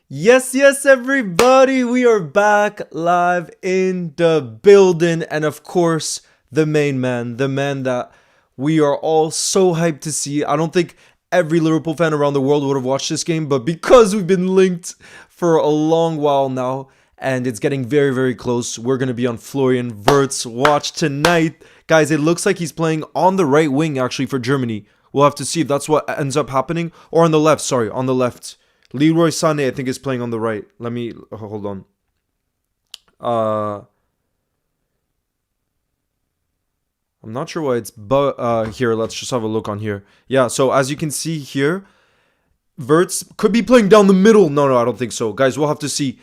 Yes, everybody. We are back live in the building. And of course, the main man, the man that we are all so hyped to see. I don't think every Liverpool fan around the world would have watched this game, but because we've been linked for a long while now and it's getting very, very close, we're going to be on Florian Wirtz watch tonight. Guys, it looks like he's playing on the right wing actually for Germany. We'll have to see if that's what ends up happening. Or on the left, sorry, on the left. Leroy Sané, I think, is playing on the right. Let me hold on. I'm not sure why it's here. Let's just have a look on here. Yeah, so as you can see here, Wirtz could be playing down the middle. No, I don't think so. Guys, we'll have to see.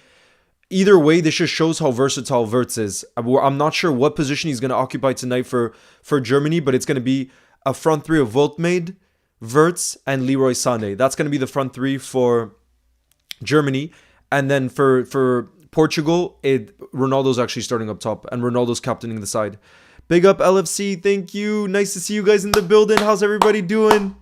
Either way, this just shows how versatile Wirtz is. I'm not sure what position he's going to occupy tonight for Germany, but it's going to be a front three of Voltmade, Wirtz, and Leroy Sané. That's going to be the front three for Germany. And then for Portugal, Ronaldo's actually starting up top, and Ronaldo's captaining the side. Big up LFC, thank you. Nice to see you guys in the building. How's everybody doing?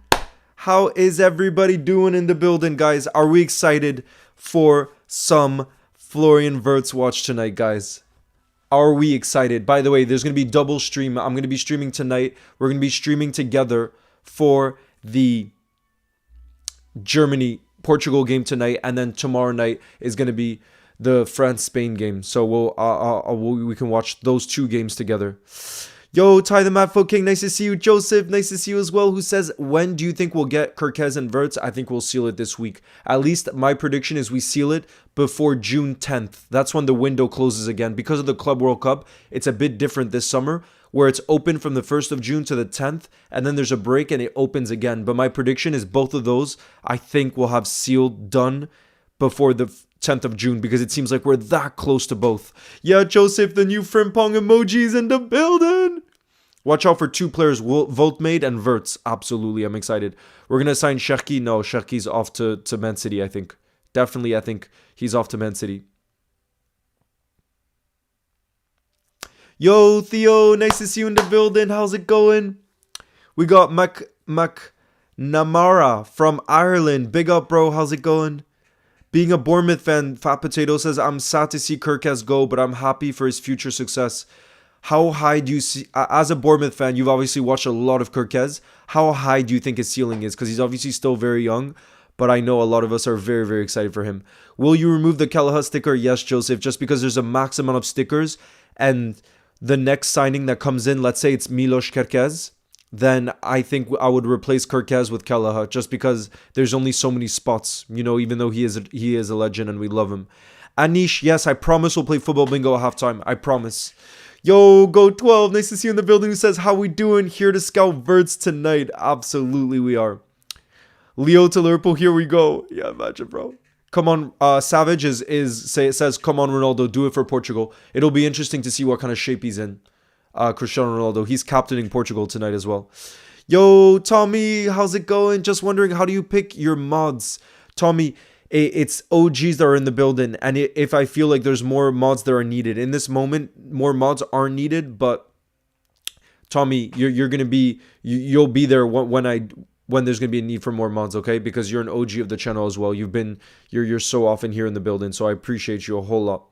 How is everybody doing in the building, guys? Are we excited for some Florian Wirtz watch tonight, guys? Are we excited? By the way, there's going to be double stream. I'm going to be streaming tonight. We're going to be streaming together for the Germany-Portugal game tonight. And then tomorrow night is going to be the France-Spain game. So we can watch those two games together. Yo, Ty the Mad Folk King, nice to see you. Joseph, nice to see you as well, who says, when do you think we'll get Kirkez and Wirtz? I think we'll seal it this week. At least my prediction is we seal it before June 10th. That's when the window closes again. Because of the Club World Cup, it's a bit different this summer, where it's open from the 1st of June to the 10th, and then there's a break and it opens again. But my prediction is both of those, I think we'll have sealed done before the 10th of June, because it seems like we're that close to both. Yeah, Joseph, the new Frimpong emojis in the building. Watch out for two players, Voltmade and Wirtz. Absolutely, I'm excited. We're going to sign Cherki. No, Cherki's off to Man City, I think. Definitely, I think he's off to Man City. Yo, Theo, nice to see you in the building. How's it going? We got McNamara from Ireland. Big up, bro. How's it going? Being a Bournemouth fan, Fat Potato says, I'm sad to see Kirkez go, but I'm happy for his future success. How high do you see, as a Bournemouth fan, you've obviously watched a lot of Kirkez. How high do you think his ceiling is? Because he's obviously still very young, but I know a lot of us are very, very excited for him. Will you remove the Callaghan sticker? Yes, Joseph, just because there's a max amount of stickers, and the next signing that comes in, let's say it's Milos Kirkez, then I think I would replace Kirkez with Callaghan, just because there's only so many spots, you know, even though he is a legend and we love him. Anish, yes, I promise we'll play football bingo at halftime. I promise. Yo, Go 12, nice to see you in the building, who says, how we doing? Here to scout Wirtz tonight. Absolutely we are. Leo to Liverpool, here we go. Yeah, imagine, bro. Come on, Savage says, come on, Ronaldo, do it for Portugal. It'll be interesting to see what kind of shape he's in. Cristiano Ronaldo, he's captaining Portugal tonight as well. Yo, Tommy, how's it going? Just wondering, how do you pick your mods? Tommy, it's OGs that are in the building, and if I feel like there's more mods that are needed. In this moment, more mods are needed, but Tommy, you're gonna be, you'll be there when there's gonna be a need for more mods, okay? Because you're an OG of the channel as well. You're so often here in the building, so I appreciate you a whole lot.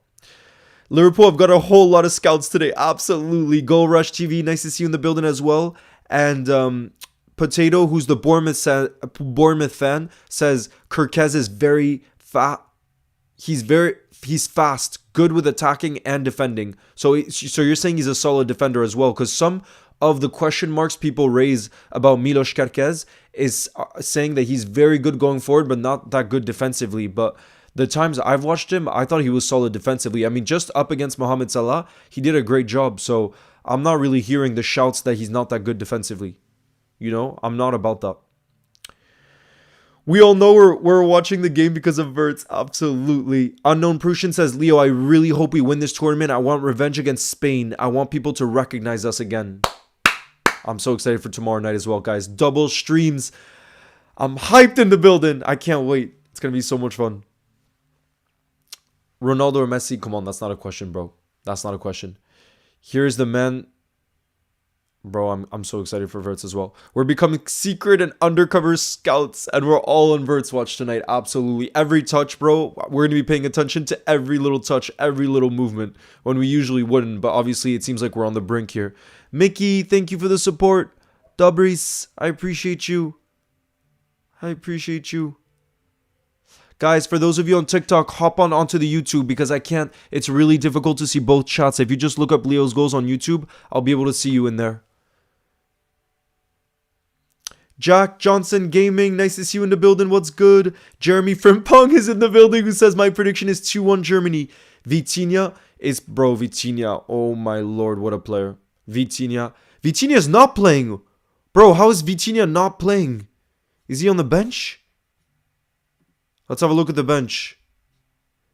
Liverpool, I've got a whole lot of scouts today. Absolutely. Go Rush TV, nice to see you in the building as well. And Potato, who's the Bournemouth fan, says Kirkez is very fat. He's fast, good with attacking and defending. So you're saying he's a solid defender as well? Because some of the question marks people raise about Milos Kirkez is saying that he's very good going forward, but not that good defensively. But the times I've watched him, I thought he was solid defensively. I mean, just up against Mohamed Salah, he did a great job. So I'm not really hearing the shouts that he's not that good defensively. You know, I'm not about that. We all know we're watching the game because of Wirtz. Absolutely. Unknown Prussian says, Leo, I really hope we win this tournament. I want revenge against Spain. I want people to recognize us again. I'm so excited for tomorrow night as well, guys. Double streams. I'm hyped in the building. I can't wait. It's going to be so much fun. Ronaldo or Messi? Come on, that's not a question, bro. That's not a question. Here's the man. Bro, I'm so excited for WIRTZ as well. We're becoming secret and undercover scouts, and we're all on WIRTZ watch tonight. Absolutely. Every touch, bro, we're going to be paying attention to every little touch, every little movement, when we usually wouldn't. But obviously, it seems like we're on the brink here. Mickey, thank you for the support. Dubris, I appreciate you. I appreciate you. Guys, for those of you on TikTok, hop onto the YouTube because I can't. It's really difficult to see both chats. If you just look up Leo's Goals on YouTube, I'll be able to see you in there. Jack Johnson Gaming, nice to see you in the building. What's good? Jeremy Frimpong is in the building who says my prediction is 2-1 Germany. Vitinha is, bro, Vitinha. Oh my lord, what a player. Vitinha is not playing. Bro, how is Vitinha not playing? Is he on the bench? Let's have a look at the bench.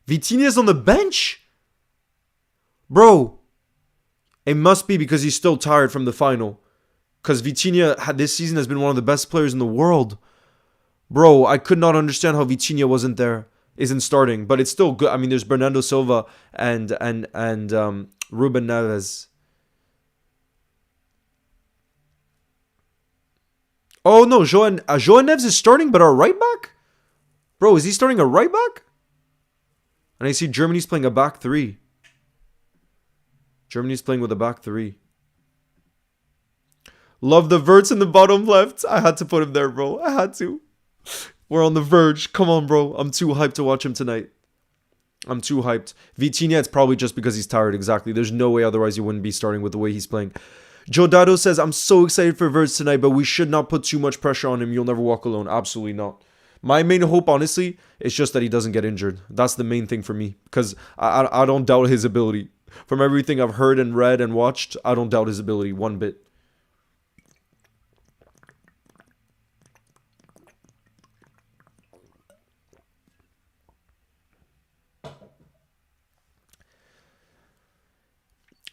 Vitinha's on the bench? Bro, it must be because he's still tired from the final. Because Vitinha this season has been one of the best players in the world. Bro, I could not understand how Vitinha isn't starting. But it's still good. I mean, there's Bernardo Silva and Ruben Neves. Oh no, João Neves is starting, but our right back? Bro, is he starting a right back? And I see Germany's playing a back three. Germany's playing with a back three. Love the WIRTZ in the bottom left. I had to put him there, bro. I had to. We're on the verge. Come on, bro. I'm too hyped to watch him tonight. I'm too hyped. Vitinha, it's probably just because he's tired. Exactly. There's no way otherwise he wouldn't be starting with the way he's playing. Joe Dado says, I'm so excited for WIRTZ tonight, but we should not put too much pressure on him. You'll never walk alone. Absolutely not. My main hope, honestly, is just that he doesn't get injured. That's the main thing for me. Because I don't doubt his ability. From everything I've heard and read and watched, I don't doubt his ability one bit.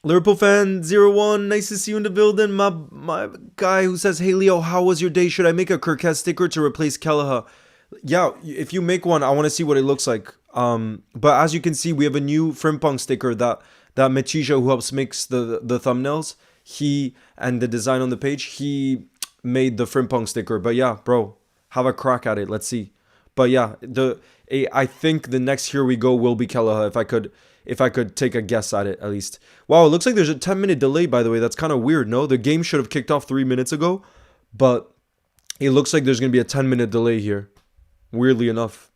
Liverpool fan 01, nice to see you in the building. My guy who says, hey Leo, how was your day? Should I make a Kirkhead sticker to replace Kelleher? Yeah, if you make one, I want to see what it looks like. But as you can see, we have a new Frimpong sticker that Metija, who helps makes the thumbnails, he and the design on the page, he made the Frimpong sticker. But yeah, bro, have a crack at it. Let's see. But yeah, I think the next Here We Go will be Kelleher, if I could take a guess at it, at least. Wow, it looks like there's a 10-minute delay, by the way. That's kind of weird, no? The game should have kicked off 3 minutes ago, but it looks like there's going to be a 10-minute delay here. Weirdly enough.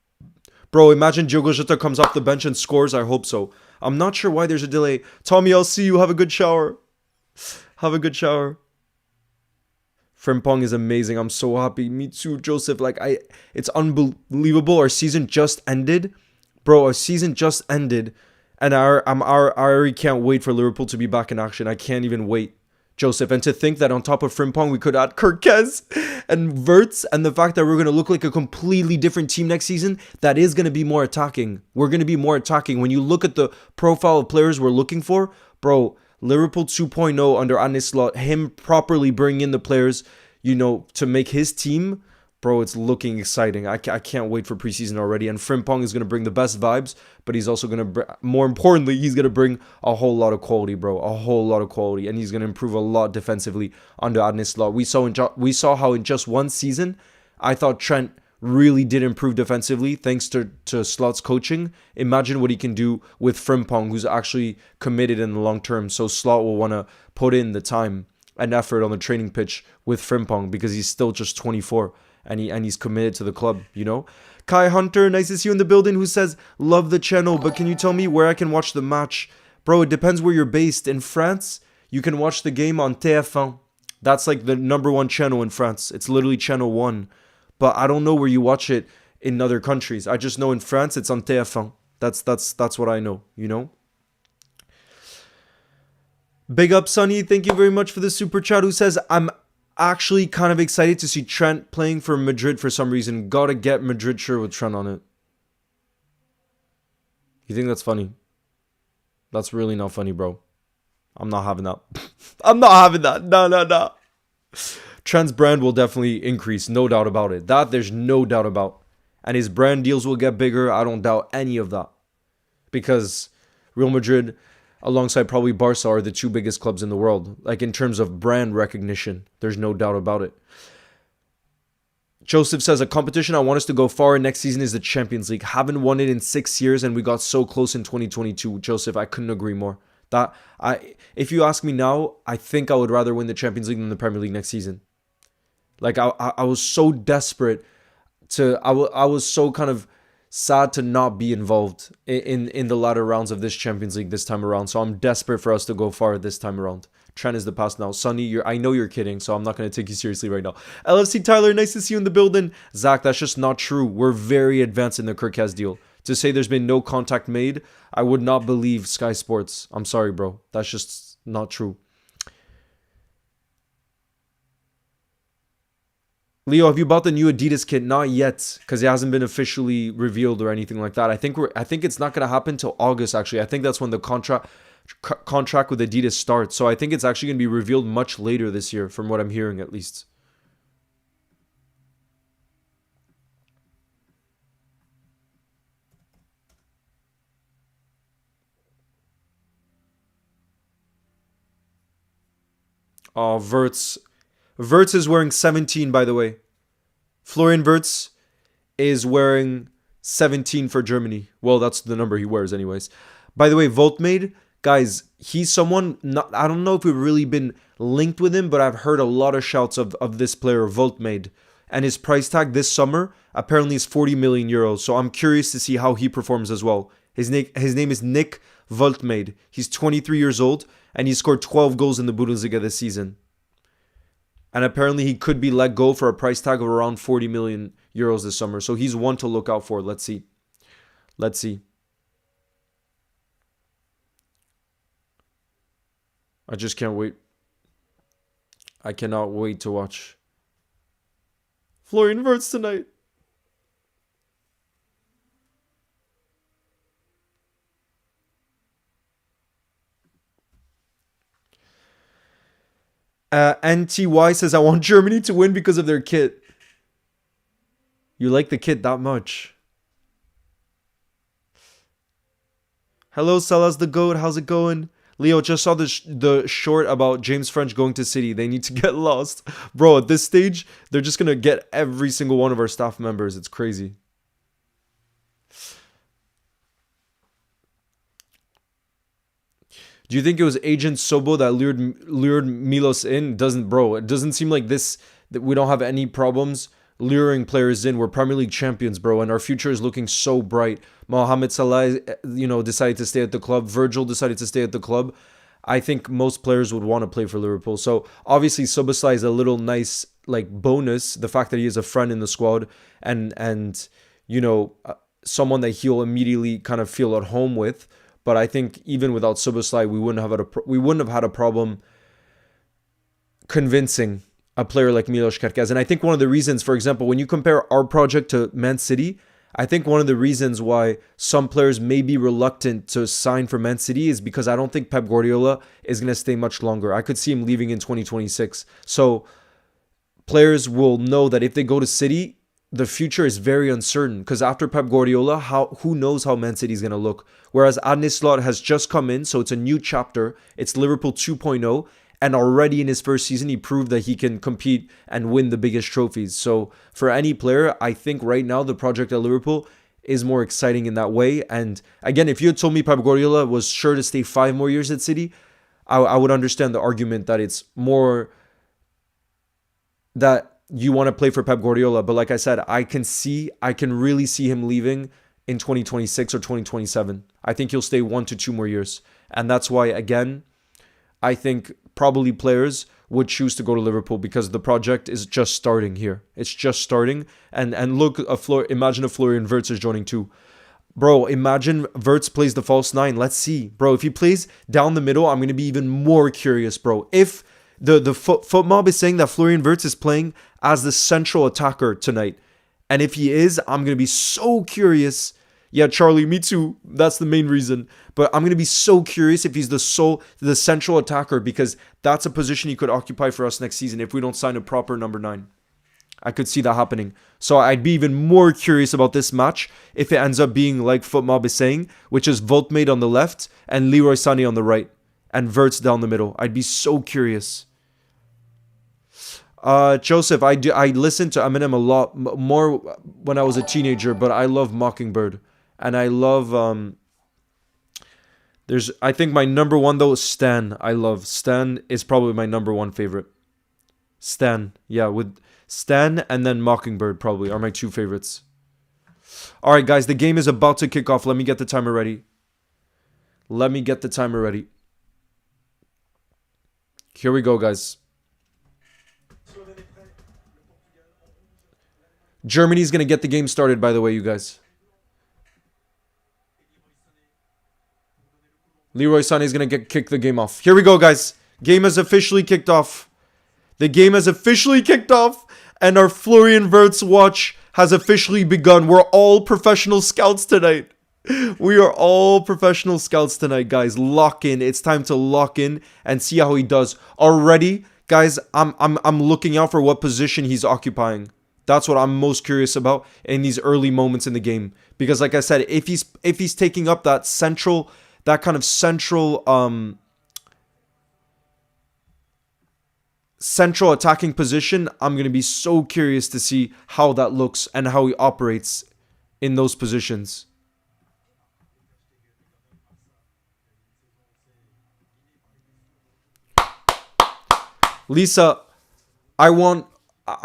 Bro, imagine Diogo Jota comes off the bench and scores. I hope so. I'm not sure why there's a delay. Tommy, I'll see you. Have a good shower. Have a good shower. Frimpong is amazing. I'm so happy. Me too, Joseph. It's unbelievable. Our season just ended. Bro, our season just ended. And I already can't wait for Liverpool to be back in action. I can't even wait, Joseph. And to think that on top of Frimpong, we could add Kirkez and WIRTZ, and the fact that we're going to look like a completely different team next season, that is going to be more attacking. We're going to be more attacking. When you look at the profile of players we're looking for, bro, Liverpool 2.0 under Arne Slot, him properly bringing in the players, to make his team, bro, it's looking exciting. I can't wait for preseason already. And Frimpong is going to bring the best vibes, but he's also going to, more importantly, he's going to bring a whole lot of quality, bro. A whole lot of quality. And he's going to improve a lot defensively under Arne Slot. We saw how in just one season, I thought Trent really did improve defensively thanks to Slot's coaching. Imagine what he can do with Frimpong, who's actually committed in the long term. So Slot will want to put in the time and effort on the training pitch with Frimpong because he's still just 24. And he's committed to the club, Kai Hunter, nice to see you in the building, who says, love the channel, but can you tell me where I can watch the match? Bro, it depends where you're based. In France, you can watch the game on TF1. That's like the #1 channel in France. It's literally channel 1. But I don't know where you watch it in other countries. I just know in France, it's on TF1. That's what I know, Big up, Sonny. Thank you very much for the super chat, who says, I'm actually kind of excited to see Trent playing for Madrid for some reason. Gotta get Madrid shirt with Trent on it. You think that's funny? That's really not funny, bro. I'm not having that. I'm not having that. No. Trent's brand will definitely increase. No doubt about it. That there's no doubt about. And his brand deals will get bigger. I don't doubt any of that. Because Real Madrid, alongside probably Barca, are the two biggest clubs in the world. Like in terms of brand recognition, there's no doubt about it. Joseph says, a competition I want us to go far next season is the Champions League. Haven't won it in 6 years and we got so close in 2022. Joseph, I couldn't agree more. If you ask me now, I think I would rather win the Champions League than the Premier League next season. Like I was so desperate I was so kind of sad to not be involved in the latter rounds of this Champions League this time around. So I'm desperate for us to go far this time around. Trend is the past now. Sonny, I know you're kidding, so I'm not going to take you seriously right now. LFC Tyler, nice to see you in the building. Zach, that's just not true. We're very advanced in the Kirkaz deal. To say there's been no contact made, I would not believe Sky Sports. I'm sorry, bro. That's just not true. Leo, have you bought the new Adidas kit? Not yet, because it hasn't been officially revealed or anything like that. I think it's not going to happen till August, actually. I think that's when the contract with Adidas starts. So I think it's actually going to be revealed much later this year, from what I'm hearing at least. Oh, WIRTZ. WIRTZ is wearing 17, by the way. Florian WIRTZ is wearing 17 for Germany. Well, that's the number he wears anyways. By the way, Voltmade, guys, he's someone, I don't know if we've really been linked with him, but I've heard a lot of shouts of this player, Voltmade. And his price tag this summer apparently is 40 million euros. So I'm curious to see how he performs as well. His name is Nick Voltmade. He's 23 years old and he scored 12 goals in the Bundesliga this season. And apparently he could be let go for a price tag of around 40 million euros this summer. So he's one to look out for. Let's see. Let's see. I just can't wait. I cannot wait to watch Florian WIRTZ tonight. NTY says, I want Germany to win because of their kit. You like the kit that much? Hello, Salas the Goat. How's it going? Leo, just saw the short about James French going to City. They need to get lost. Bro, at this stage, they're just going to get every single one of our staff members. It's crazy. Do you think it was Agent Sobo that lured Milos in? It doesn't seem like this, that we don't have any problems luring players in. We're Premier League champions, bro, and our future is looking so bright. Mohamed Salah, decided to stay at the club. Virgil decided to stay at the club. I think most players would want to play for Liverpool. So obviously Soboslai is a little nice bonus, the fact that he is a friend in the squad and someone that he'll immediately kind of feel at home with. But I think even without Soboslai, we wouldn't have had a problem convincing a player like Milos Kerkez. And I think one of the reasons, for example, when you compare our project to Man City, I think one of the reasons why some players may be reluctant to sign for Man City is because I don't think Pep Guardiola is going to stay much longer. I could see him leaving in 2026. So players will know that if they go to City, the future is very uncertain, because after Pep Guardiola, who knows how Man City is going to look. Whereas Arne Slot has just come in, so it's a new chapter. It's Liverpool 2.0, and already in his first season, he proved that he can compete and win the biggest trophies. So for any player, I think right now the project at Liverpool is more exciting in that way. And again, if you had told me Pep Guardiola was sure to stay 5 more years at City, I would understand the argument that it's more that you want to play for Pep Guardiola. But like I said, I can really see him leaving in 2026 or 2027. I think he'll stay 1 to 2 more years. And that's why, again, I think probably players would choose to go to Liverpool because the project is just starting here. It's just starting. And look, imagine if Florian WIRTZ is joining too. Bro, imagine WIRTZ plays the false 9. Let's see. Bro, if he plays down the middle, I'm going to be even more curious, bro. If the foot mob is saying that Florian WIRTZ is playing as the central attacker tonight, and if he is, I'm going to be so curious. Yeah, Charlie, me too. That's the main reason. But I'm going to be so curious if he's the central attacker, because that's a position he could occupy for us next season if we don't sign a proper number 9. I could see that happening. So I'd be even more curious about this match if it ends up being like FootMob is saying, which is Voltmade on the left and Leroy Sané on the right and WIRTZ down the middle. I'd be so curious. Joseph, I listened to Eminem a lot more when I was a teenager, but I love Mockingbird. And I love, I think my number one though is Stan. I love Stan is probably my number one favorite. Stan, yeah, with Stan and then Mockingbird probably are my two favorites. All right, guys, the game is about to kick off. Let me get the timer ready. Here we go, guys. Germany's going to get the game started, by the way, you guys. Leroy Sané is going to kick the game off. Here we go, guys. Game has officially kicked off. The game has officially kicked off, and our Florian Wirtz watch has officially begun. We're all professional scouts tonight. We are all professional scouts tonight, guys. Lock in. It's time to lock in and see how he does. Already, guys, I'm looking out for what position he's occupying. That's what I'm most curious about in these early moments in the game. Because like I said, if he's taking up that kind of central attacking position, I'm going to be so curious to see how that looks and how he operates in those positions. Lisa, I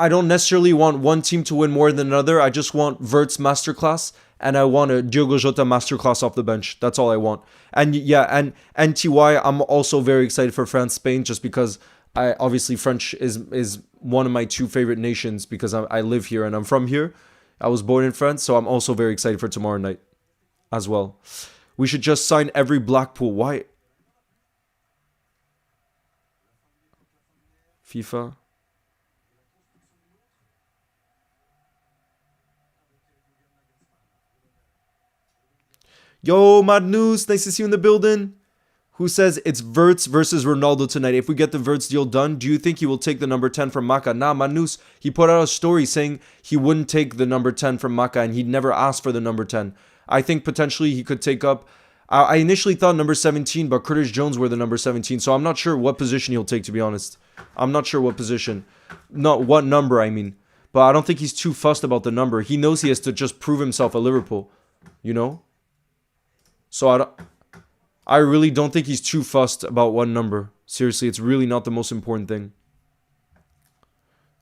don't necessarily want one team to win more than another. I just want WIRTZ masterclass, and I want a Diogo Jota masterclass off the bench. That's all I want. And yeah, and TY, I'm also very excited for France-Spain, just because obviously French is one of my two favorite nations because I live here and I'm from here. I was born in France, so I'm also very excited for tomorrow night as well. We should just sign every Blackpool. Why? FIFA. Yo, Madnus, nice to see you in the building. Who says it's WIRTZ versus Ronaldo tonight? If we get the WIRTZ deal done, do you think he will take the number 10 from Maka? Nah, Madnus, he put out a story saying he wouldn't take the number 10 from Maka and he'd never asked for the number 10. I think potentially he could take up... I initially thought number 17, but Curtis Jones were the number 17, so I'm not sure what position he'll take, to be honest. I'm not sure what position. Not what number, I mean. But I don't think he's too fussed about the number. He knows he has to just prove himself at Liverpool. You know? So I really don't think he's too fussed about one number. Seriously, it's really not the most important thing.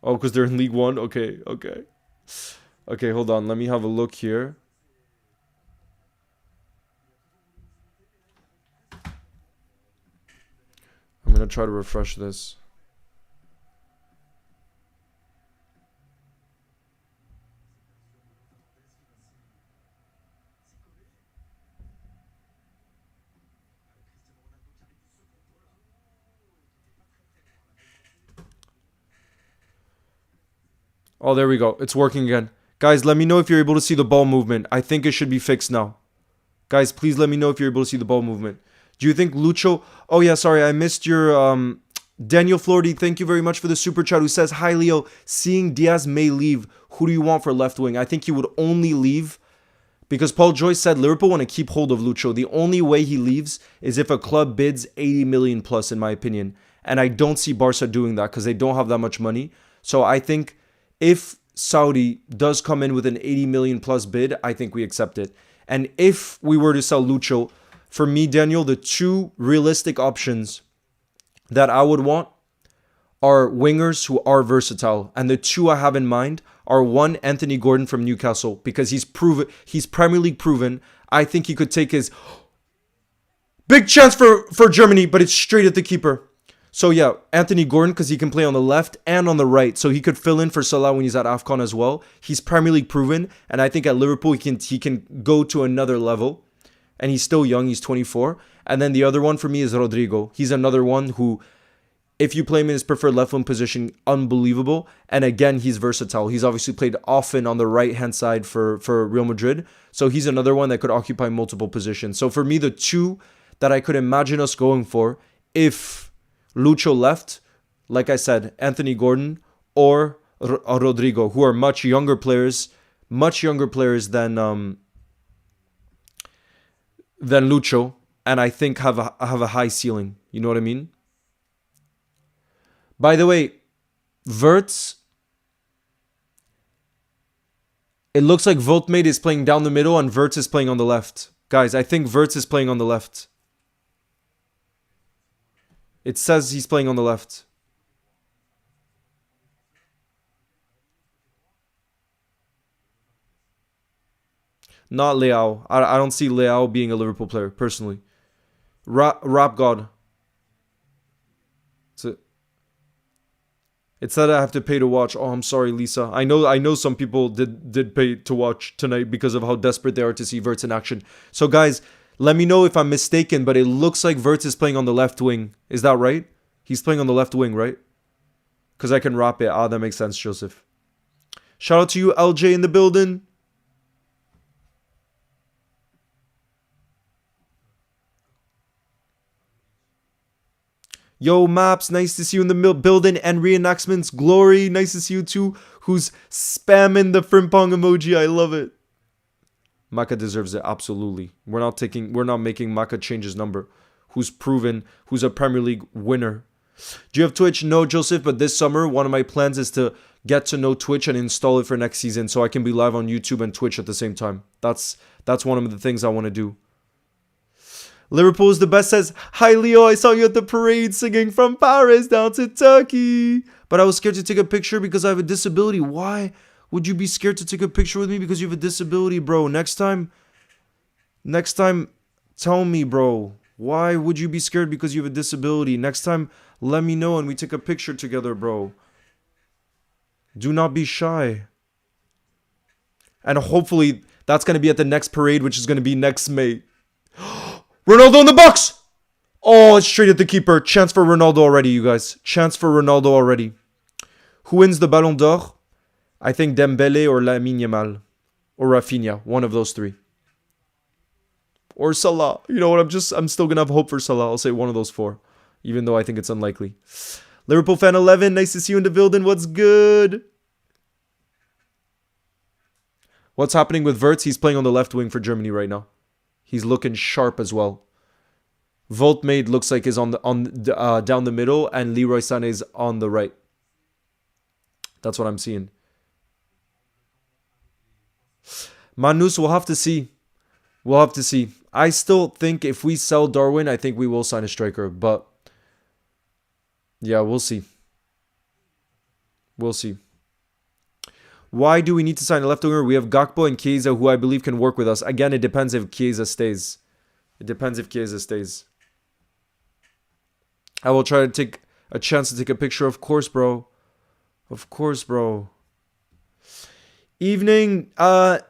Oh, because they're in League One? Okay. Okay, hold on. Let me have a look here. I'm going to try to refresh this. Oh, there we go. It's working again. Guys, let me know if you're able to see the ball movement. I think it should be fixed now. Guys, please let me know if you're able to see the ball movement. Do you think Lucho... Oh, yeah, sorry. I missed your... Daniel Flordy, thank you very much for the super chat, who says, "Hi, Leo. Seeing Diaz may leave, who do you want for left wing?" I think he would only leave because Paul Joyce said Liverpool want to keep hold of Lucho. The only way he leaves is if a club bids 80 million plus, in my opinion. And I don't see Barca doing that because they don't have that much money. So I think if Saudi does come in with an 80 million plus bid, I think we accept it. And if we were to sell Lucho, for me, Daniel, the two realistic options that I would want are wingers who are versatile. And the two I have in mind are one, Anthony Gordon from Newcastle, because he's Premier League proven. I think he could take his big chance for Germany, but it's straight at the keeper. So yeah, Anthony Gordon, because he can play on the left and on the right. So he could fill in for Salah when he's at AFCON as well. He's Premier League proven. And I think at Liverpool, he can go to another level. And he's still young. He's 24. And then the other one for me is Rodrigo. He's another one who, if you play him in his preferred left wing position, unbelievable. And again, he's versatile. He's obviously played often on the right-hand side for Real Madrid. So he's another one that could occupy multiple positions. So for me, the two that I could imagine us going for, if Lucho left, like I said, Anthony Gordon or Rodrigo, who are much younger players than Lucho, and I think have a high ceiling. You know what I mean? By the way, WIRTZ, it looks like Voltmate is playing down the middle and WIRTZ is playing on the left. Guys, I think WIRTZ is playing on the left. It says he's playing on the left. Not Leao. I don't see Leao being a Liverpool player, personally. Rap God. It said I have to pay to watch. Oh, I'm sorry, Lisa. I know some people did pay to watch tonight because of how desperate they are to see WIRTZ in action. So guys, let me know if I'm mistaken, but it looks like WIRTZ is playing on the left wing. Is that right? He's playing on the left wing, right? Because I can wrap it. Ah, that makes sense, Joseph. Shout out to you, LJ, in the building. Yo, Maps, nice to see you in the building. And reenactments, Glory, nice to see you too. Who's spamming the frimpong emoji? I love it. Maka deserves it, absolutely. We're not making Maka change his number. Who's proven, who's a Premier League winner. Do you have Twitch? No, Joseph, but this summer, one of my plans is to get to know Twitch and install it for next season so I can be live on YouTube and Twitch at the same time. That's one of the things I want to do. Liverpool is the best says, hi Leo, I saw you at the parade singing from Paris down to Turkey. But I was scared to take a picture because I have a disability. Why would you be scared to take a picture with me because you have a disability, bro? Next time, tell me, bro. Why would you be scared because you have a disability? Next time, let me know and we take a picture together, bro. Do not be shy. And hopefully, that's going to be at the next parade, which is going to be next May. Ronaldo in the box! Oh, it's straight at the keeper. Chance for Ronaldo already, you guys. Chance for Ronaldo already. Who wins the Ballon d'Or? I think Dembele or Lamine Yamal. Or Rafinha. One of those three. Or Salah. You know what? I'm still going to have hope for Salah. I'll say one of those four. Even though I think it's unlikely. Liverpool fan 11. Nice to see you in the building. What's good? What's happening with WIRTZ? He's playing on the left wing for Germany right now. He's looking sharp as well. Voltmade looks like is on down the middle, and Leroy Sané's on the right. That's what I'm seeing. Manus, we'll have to see. We'll have to see. I still think if we sell Darwin, I think we will sign a striker. But yeah, we'll see. We'll see. Why do we need to sign a left winger? We have Gakpo and Chiesa, who I believe can work with us. Again, it depends if Chiesa stays. It depends if Chiesa stays. I will try to take a chance to take a picture. Of course, bro. Of course, bro. Evening,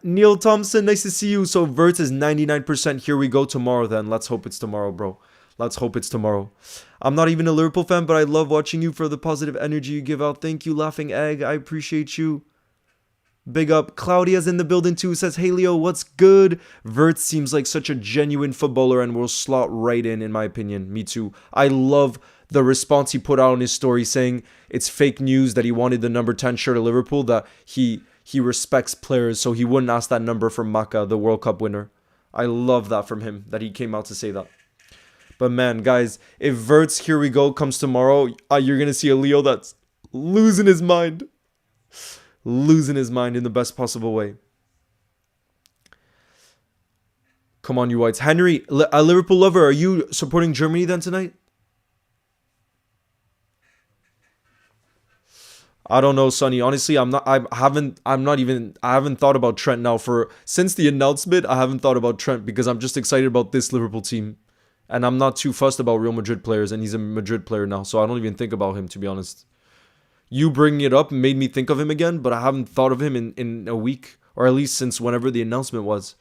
Neil Thompson. Nice to see you. So, WIRTZ is 99%. Here we go tomorrow then. Let's hope it's tomorrow, bro. Let's hope it's tomorrow. I'm not even a Liverpool fan, but I love watching you for the positive energy you give out. Thank you, Laughing Egg. I appreciate you. Big up. Claudia's in the building too. Says, hey Leo, what's good? WIRTZ seems like such a genuine footballer and will slot right in my opinion. Me too. I love the response he put out on his story saying it's fake news that he wanted the number 10 shirt of Liverpool, that he respects players, so he wouldn't ask that number from Maka, the World Cup winner. I love that from him, that he came out to say that. But man, guys, if WIRTZ, here we go, comes tomorrow, you're going to see a Leo that's losing his mind. Losing his mind in the best possible way. Come on, you whites. Henry, a Liverpool lover, are you supporting Germany then tonight? I don't know, Sonny. Honestly, I haven't thought about Trent now since the announcement. I haven't thought about Trent because I'm just excited about this Liverpool team. And I'm not too fussed about Real Madrid players, and he's a Madrid player now, so I don't even think about him, to be honest. You bringing it up made me think of him again, but I haven't thought of him in a week, or at least since whenever the announcement was.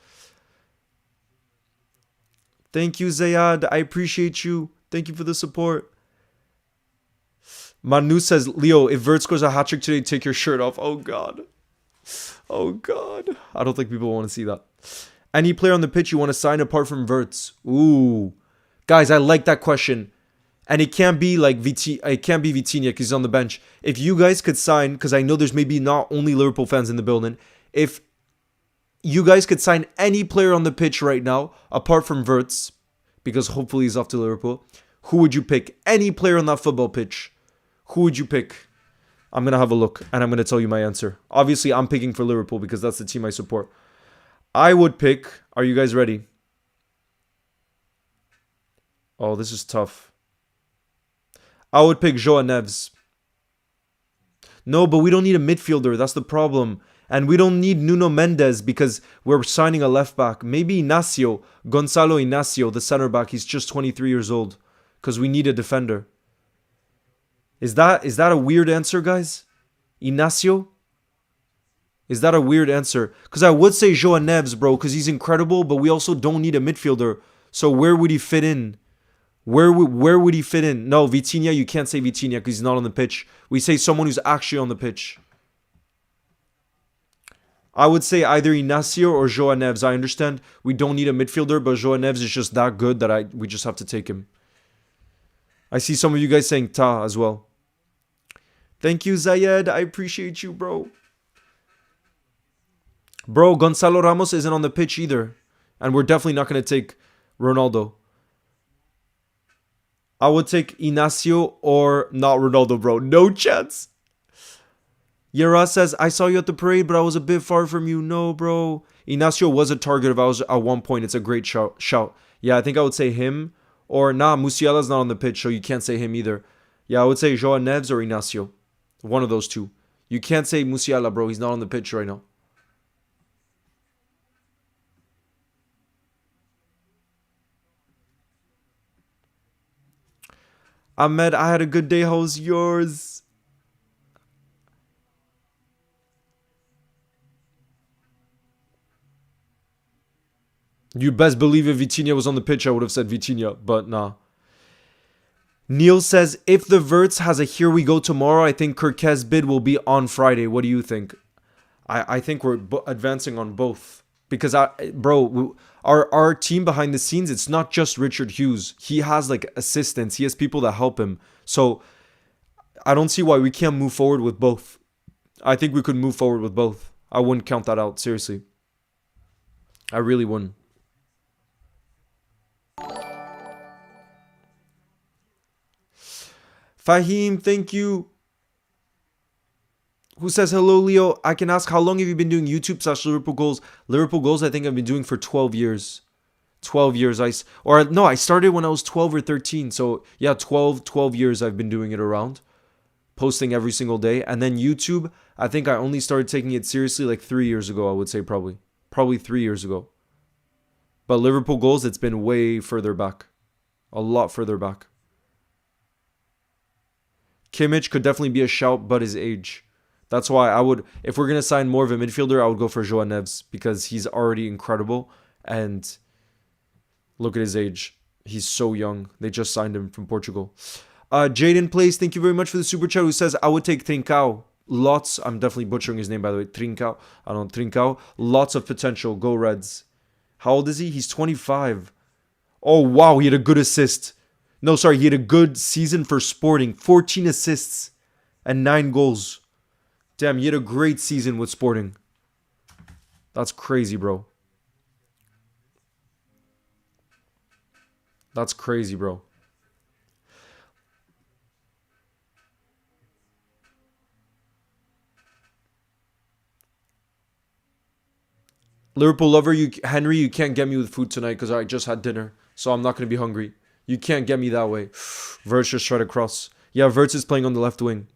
Thank you, Zayad. I appreciate you. Thank you for the support. Manu says, Leo, if WIRTZ scores a hat-trick today, take your shirt off. Oh, God. Oh, God. I don't think people want to see that. Any player on the pitch you want to sign apart from WIRTZ? Ooh. Guys, I like that question. And it can't be like it can't be Vitinha because he's on the bench. If you guys could sign, because I know there's maybe not only Liverpool fans in the building, if you guys could sign any player on the pitch right now, apart from WIRTZ, because hopefully he's off to Liverpool, who would you pick? Any player on that football pitch, who would you pick? I'm going to have a look, and I'm going to tell you my answer. Obviously, I'm picking for Liverpool because that's the team I support. I would pick... Are you guys ready? Oh, this is tough. I would pick João Neves. No, but we don't need a midfielder. That's the problem. And we don't need Nuno Mendes because we're signing a left back. Maybe Inacio, Gonzalo Inacio, the center back. He's just 23 years old because we need a defender. Is that a weird answer, guys? Inacio? Is that a weird answer? Because I would say João Neves, bro, because he's incredible, but we also don't need a midfielder. So where would he fit in? Where would he fit in? No, Vitinha, you can't say Vitinha because he's not on the pitch. We say someone who's actually on the pitch. I would say either Inacio or João Neves. I understand we don't need a midfielder, but João Neves is just that good that we just have to take him. I see some of you guys saying Ta as well. Thank you, Zayed. I appreciate you, bro. Bro, Gonzalo Ramos isn't on the pitch either. And we're definitely not going to take Ronaldo. I would take Inacio or not Ronaldo, bro. No chance. Yara says, I saw you at the parade, but I was a bit far from you. No, bro. Inacio was a target if I was at one point. It's a great shout. Yeah, I think I would say him. Or, nah, Musiala's not on the pitch, so you can't say him either. Yeah, I would say João Neves or Inacio. One of those two. You can't say Musiala, bro. He's not on the pitch right now. Ahmed, I had a good day. How's yours? You best believe if Vitinha was on the pitch, I would have said Vitinha, but nah. Neil says, if the WIRTZ has a here we go tomorrow, I think Kirk's bid will be on Friday. What do you think? I think we're advancing on both. Because, our team behind the scenes, it's not just Richard Hughes. He has, like, assistants. He has people that help him. So, I don't see why we can't move forward with both. I think we could move forward with both. I wouldn't count that out, seriously. I really wouldn't. Fahim, thank you. Who says, hello, Leo? I can ask, how long have you been doing YouTube / Liverpool Goals? Liverpool Goals, I think I've been doing for 12 years. 12 years. I started when I was 12 or 13. So, yeah, 12 years I've been doing it around. Posting every single day. And then YouTube, I think I only started taking it seriously like 3 years ago, I would say probably. Probably 3 years ago. But Liverpool Goals, it's been way further back. A lot further back. Kimmich could definitely be a shout, but his age. That's why I would, if we're going to sign more of a midfielder, I would go for João Neves because he's already incredible. And look at his age. He's so young. They just signed him from Portugal. Jaden Plays, thank you very much for the super chat, who says, I would take Trincao. Lots, I'm definitely butchering his name, by the way. Trincao. Lots of potential. Go Reds. How old is he? He's 25. Oh, wow. He had a good assist. No, sorry. He had a good season for Sporting. 14 assists and 9 goals. Damn, he had a great season with Sporting. That's crazy, bro. That's crazy, bro. Liverpool lover, Henry, you can't get me with food tonight because I just had dinner. So I'm not going to be hungry. You can't get me that way. WIRTZ just tried to cross. Yeah, WIRTZ is playing on the left wing.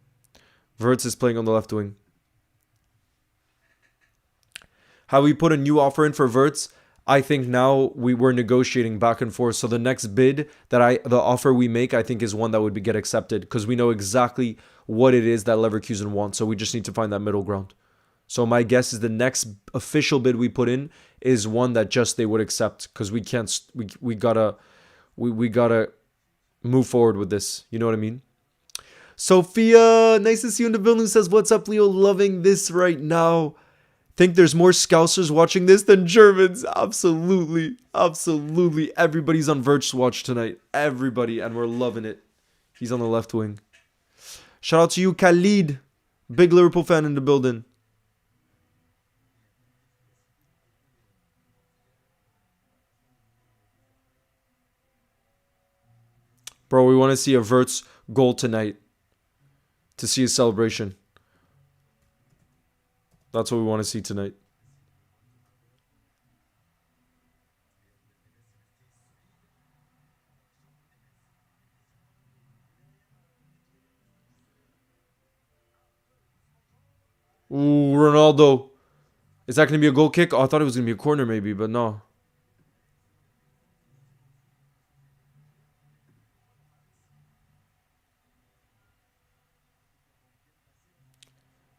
Have we put a new offer in for WIRTZ? I think now we're negotiating back and forth. So the next bid the offer we make, I think is one that would get accepted because we know exactly what it is that Leverkusen wants. So we just need to find that middle ground. So my guess is the next official bid we put in is one that just they would accept because we gotta move forward with this. You know what I mean? Sophia, nice to see you in the building, says, what's up, Leo? Loving this right now. Think there's more Scousers watching this than Germans. Absolutely. Everybody's on WIRTZ watch tonight. Everybody, and we're loving it. He's on the left wing. Shout out to you, Khalid. Big Liverpool fan in the building. Bro, we want to see a WIRTZ goal tonight. To see a celebration. That's what we want to see tonight. Ooh, Ronaldo. Is that going to be a goal kick? Oh, I thought it was going to be a corner maybe, but no.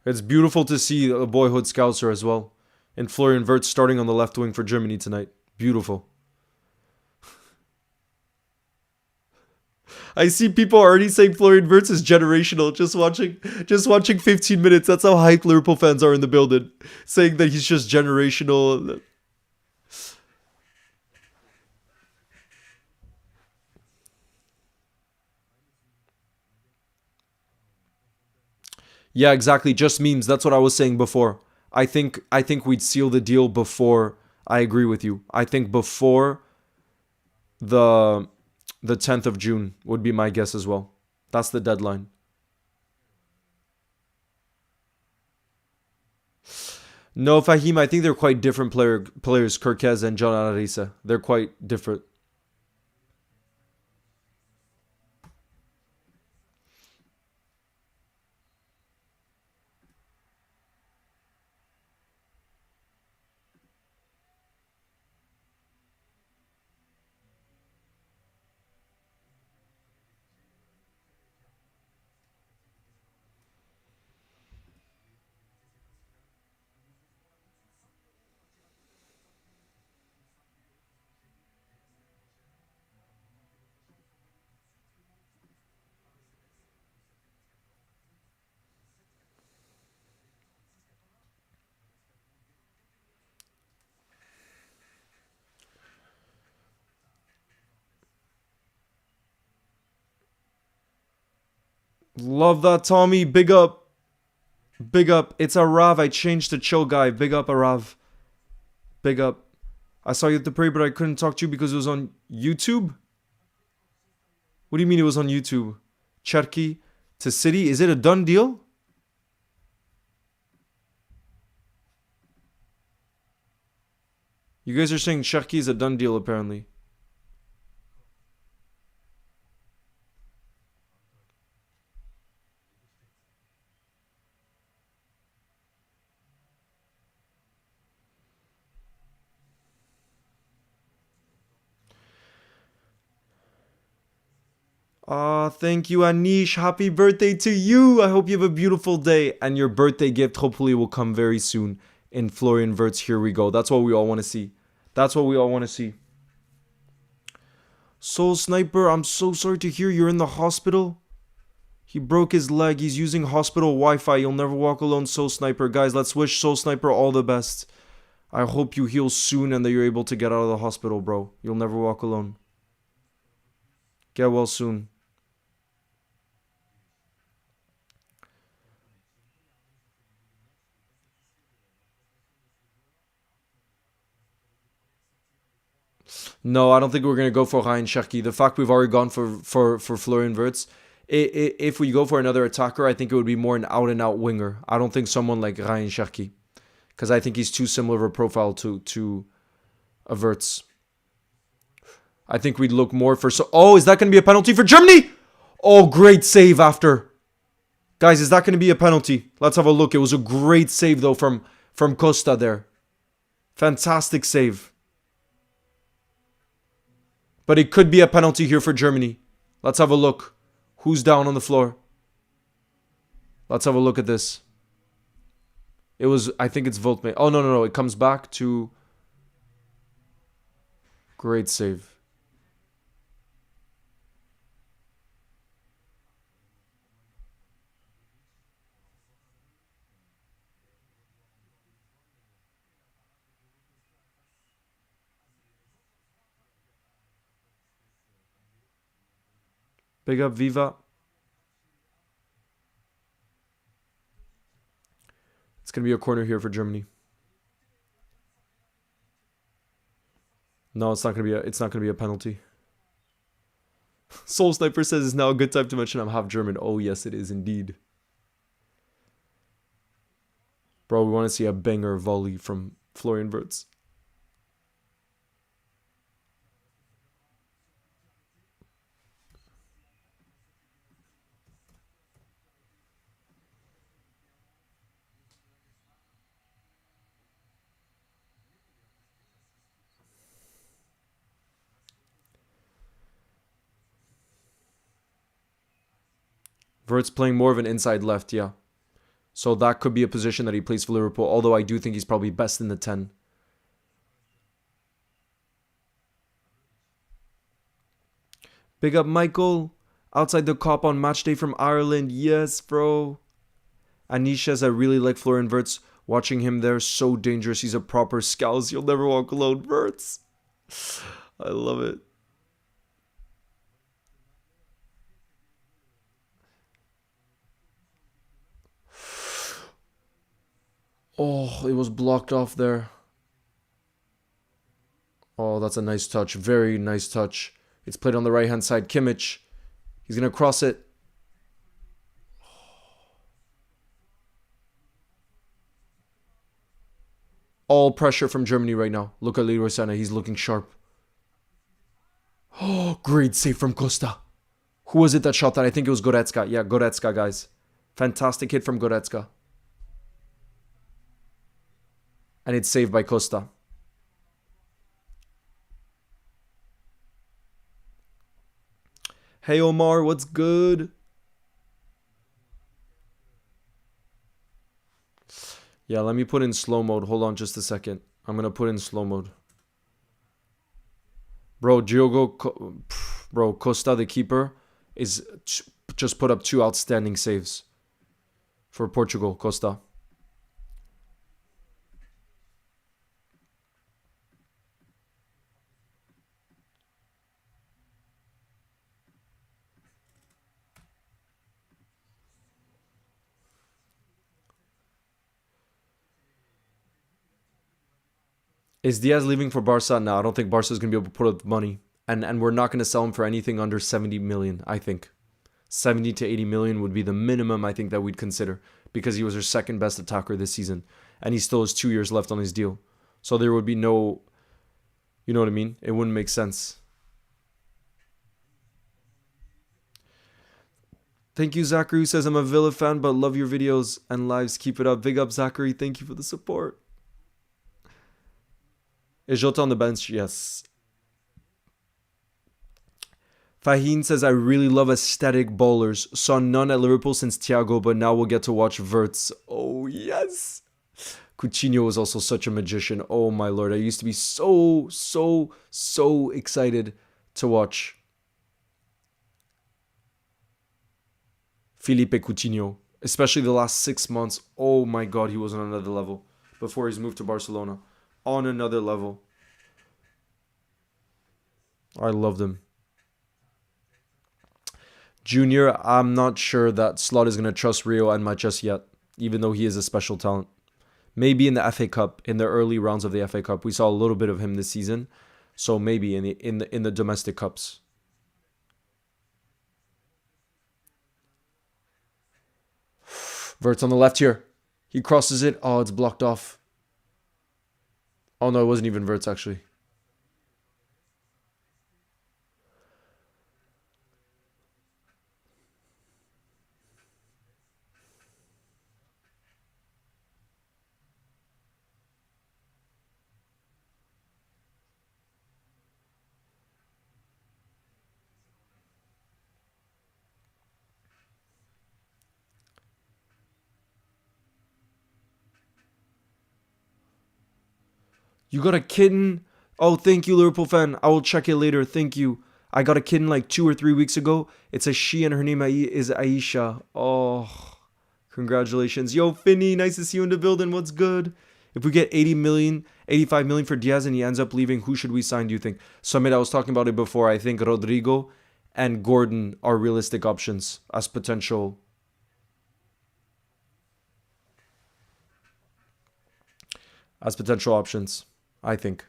It's beautiful to see a boyhood scouser as well. And Florian Wirtz starting on the left wing for Germany tonight. Beautiful. I see people already saying Florian Wirtz is generational. Just watching 15 minutes. That's how hyped Liverpool fans are in the building. Saying that he's just generational. Yeah, exactly. Just memes. That's what I was saying before. I think we'd seal the deal before. I agree with you. I think before the the 10th of June would be my guess as well. That's the deadline. No, Fahim, I think they're quite different players, Kirkez and John Arisa. They're quite different. Love that, Tommy. Big up. Big up. It's a Rav. I changed to chill guy. Big up, a Rav. Big up. I saw you at the parade, but I couldn't talk to you because it was on YouTube? What do you mean it was on YouTube? Cherki to City? Is it a done deal? You guys are saying Cherki is a done deal, apparently. Thank you, Anish. Happy birthday to you. I hope you have a beautiful day. And your birthday gift hopefully will come very soon. In Florian Wirtz, here we go. That's what we all want to see. That's what we all want to see. Soul Sniper, I'm so sorry to hear you're in the hospital. He broke his leg. He's using hospital Wi-Fi. You'll never walk alone, Soul Sniper. Guys, let's wish Soul Sniper all the best. I hope you heal soon and that you're able to get out of the hospital, bro. You'll never walk alone. Get well soon. No, I don't think we're going to go for Ryan Cherki. The fact we've already gone for Florian Wirtz, if we go for another attacker, I think it would be more an out-and-out winger. I don't think someone like Ryan Cherki, because I think he's too similar of a profile to a Wirtz. I think we'd look more for... Oh, is that going to be a penalty for Germany? Oh, great save after. Guys, is that going to be a penalty? Let's have a look. It was a great save, though, from Costa there. Fantastic save. But it could be a penalty here for Germany. Let's have a look. Who's down on the floor? Let's have a look at this. It was, I think it's Voltmate. Oh, no. It comes back to... Great save. Big up, Viva. going to be a corner here for Germany. No, it's not going to be a penalty. Soul Sniper says it's now a good time to mention I'm half German. Oh, yes, it is indeed. Bro, we want to see a banger volley from Florian Wirtz. Wirtz playing more of an inside left, yeah. So that could be a position that he plays for Liverpool, although I do think he's probably best in the 10. Big up Michael. Outside the cop on match day from Ireland. Yes, bro. Anisha says, I really like Florian Wirtz. Watching him there, so dangerous. He's a proper scouse. You'll never walk alone, Wirtz. I love it. Oh, it was blocked off there. Oh, that's a nice touch. Very nice touch. It's played on the right-hand side. Kimmich. He's going to cross it. All pressure from Germany right now. Look at Leroy Sané. He's looking sharp. Oh, great save from Costa. Who was it that shot that? I think it was Goretzka. Yeah, Goretzka, guys. Fantastic hit from Goretzka. And it's saved by Costa. Hey Omar, what's good? Yeah, let me put in slow mode. Hold on just a second. I'm going to put in slow mode. Bro, Costa, the keeper, is just put up 2 outstanding saves for Portugal. Costa. Is Diaz leaving for Barca? No, I don't think Barca is going to be able to put up money. And we're not going to sell him for anything under 70 million, I think. 70 to 80 million would be the minimum I think that we'd consider, because he was our second best attacker this season. And he still has 2 years left on his deal. So there would be no, you know what I mean? It wouldn't make sense. Thank you, Zachary, who says, I'm a Villa fan, but love your videos and lives. Keep it up. Big up, Zachary. Thank you for the support. Is Jota on the bench? Yes. Faheen says, I really love aesthetic bowlers. Saw none at Liverpool since Thiago, but now we'll get to watch Wirtz. Oh, yes. Coutinho was also such a magician. Oh, my Lord. I used to be so excited to watch Felipe Coutinho, especially the last 6 months. Oh, my God. He was on another level before he's moved to Barcelona. On another level. I loved him. Junior, I'm not sure that Slot is going to trust Rio and Enma just yet, even though he is a special talent. Maybe in the FA Cup, in the early rounds of the FA Cup, we saw a little bit of him this season. So maybe in the domestic cups. Wirtz on the left here. He crosses it. Oh, it's blocked off. Oh, no, it wasn't even Wirtz, actually. You got a kitten? Oh, thank you, Liverpool fan. I will check it later. Thank you. I got a kitten like 2 or 3 weeks ago. It's a she and her name is Aisha. Oh, congratulations. Yo, Finny, nice to see you in the building. What's good? If we get 80 million, 85 million for Diaz and he ends up leaving, who should we sign, do you think? Summit, I was talking about it before. I think Rodrigo and Gordon are realistic options as potential. as potential options, I think.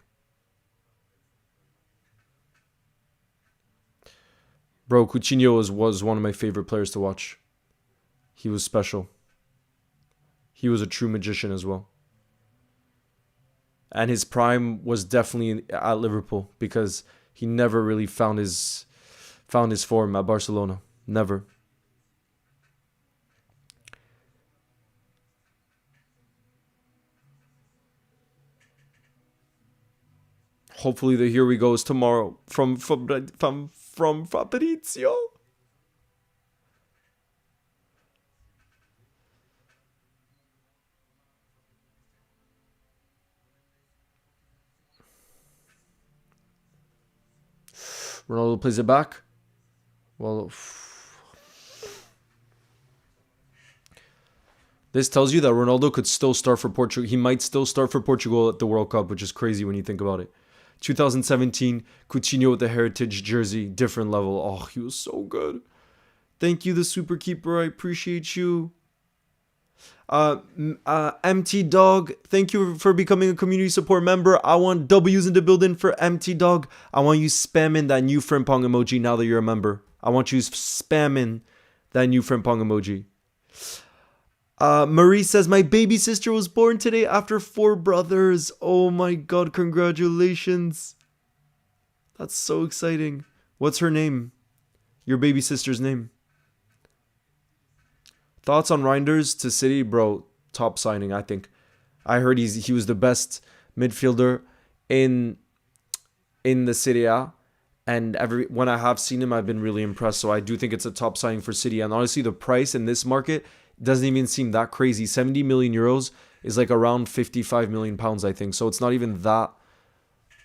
Bro, Coutinho was one of my favorite players to watch. He was special. He was a true magician as well. And his prime was definitely at Liverpool because he never really found his form at Barcelona. Never. Hopefully the Here We Go is tomorrow from Fabrizio. Ronaldo plays it back. Well, this tells you that Ronaldo could still start for Portugal. He might still start for Portugal at the World Cup, which is crazy when you think about it. 2017, Coutinho with the Heritage jersey, different level. Oh, he was so good. Thank you, the Super Keeper. I appreciate you. MT Dog, thank you for becoming a community support member. I want W's in the building for MT Dog. I want you spamming that new Frimpong emoji now that you're a member. I want you spamming that new Frimpong emoji. Marie says, my baby sister was born today after 4 brothers. Oh my god, congratulations. That's so exciting. What's her name? Your baby sister's name? Thoughts on Reinders to City, bro? Top signing, I think. I heard he was the best midfielder in the Serie A, and when I have seen him, I've been really impressed. So I do think it's a top signing for City. And honestly, the price in this market doesn't even seem that crazy. 70 million euros is like around 55 million pounds, I think. So it's not even that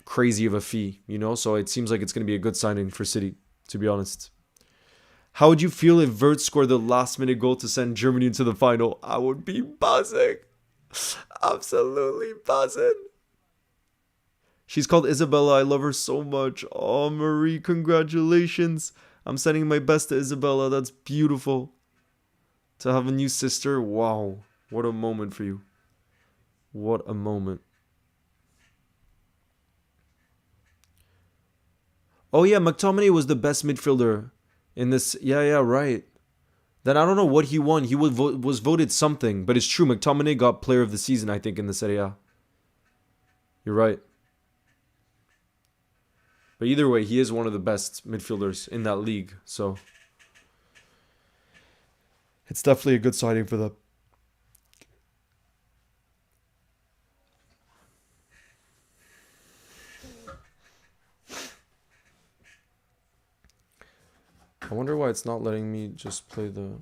crazy of a fee, you know. So it seems like it's going to be a good signing for City, to be honest. How would you feel if WIRTZ scored the last-minute goal to send Germany into the final? I would be buzzing. Absolutely buzzing. She's called Isabella. I love her so much. Oh, Marie, congratulations. I'm sending my best to Isabella. That's beautiful. To have a new sister, wow. What a moment for you. What a moment. Oh, yeah, McTominay was the best midfielder in this. Yeah, right. Then I don't know what he won. He was voted something, but it's true. McTominay got player of the season, I think, in the Serie A. You're right. But either way, he is one of the best midfielders in that league. So it's definitely a good signing for them. I wonder why it's not letting me just play the...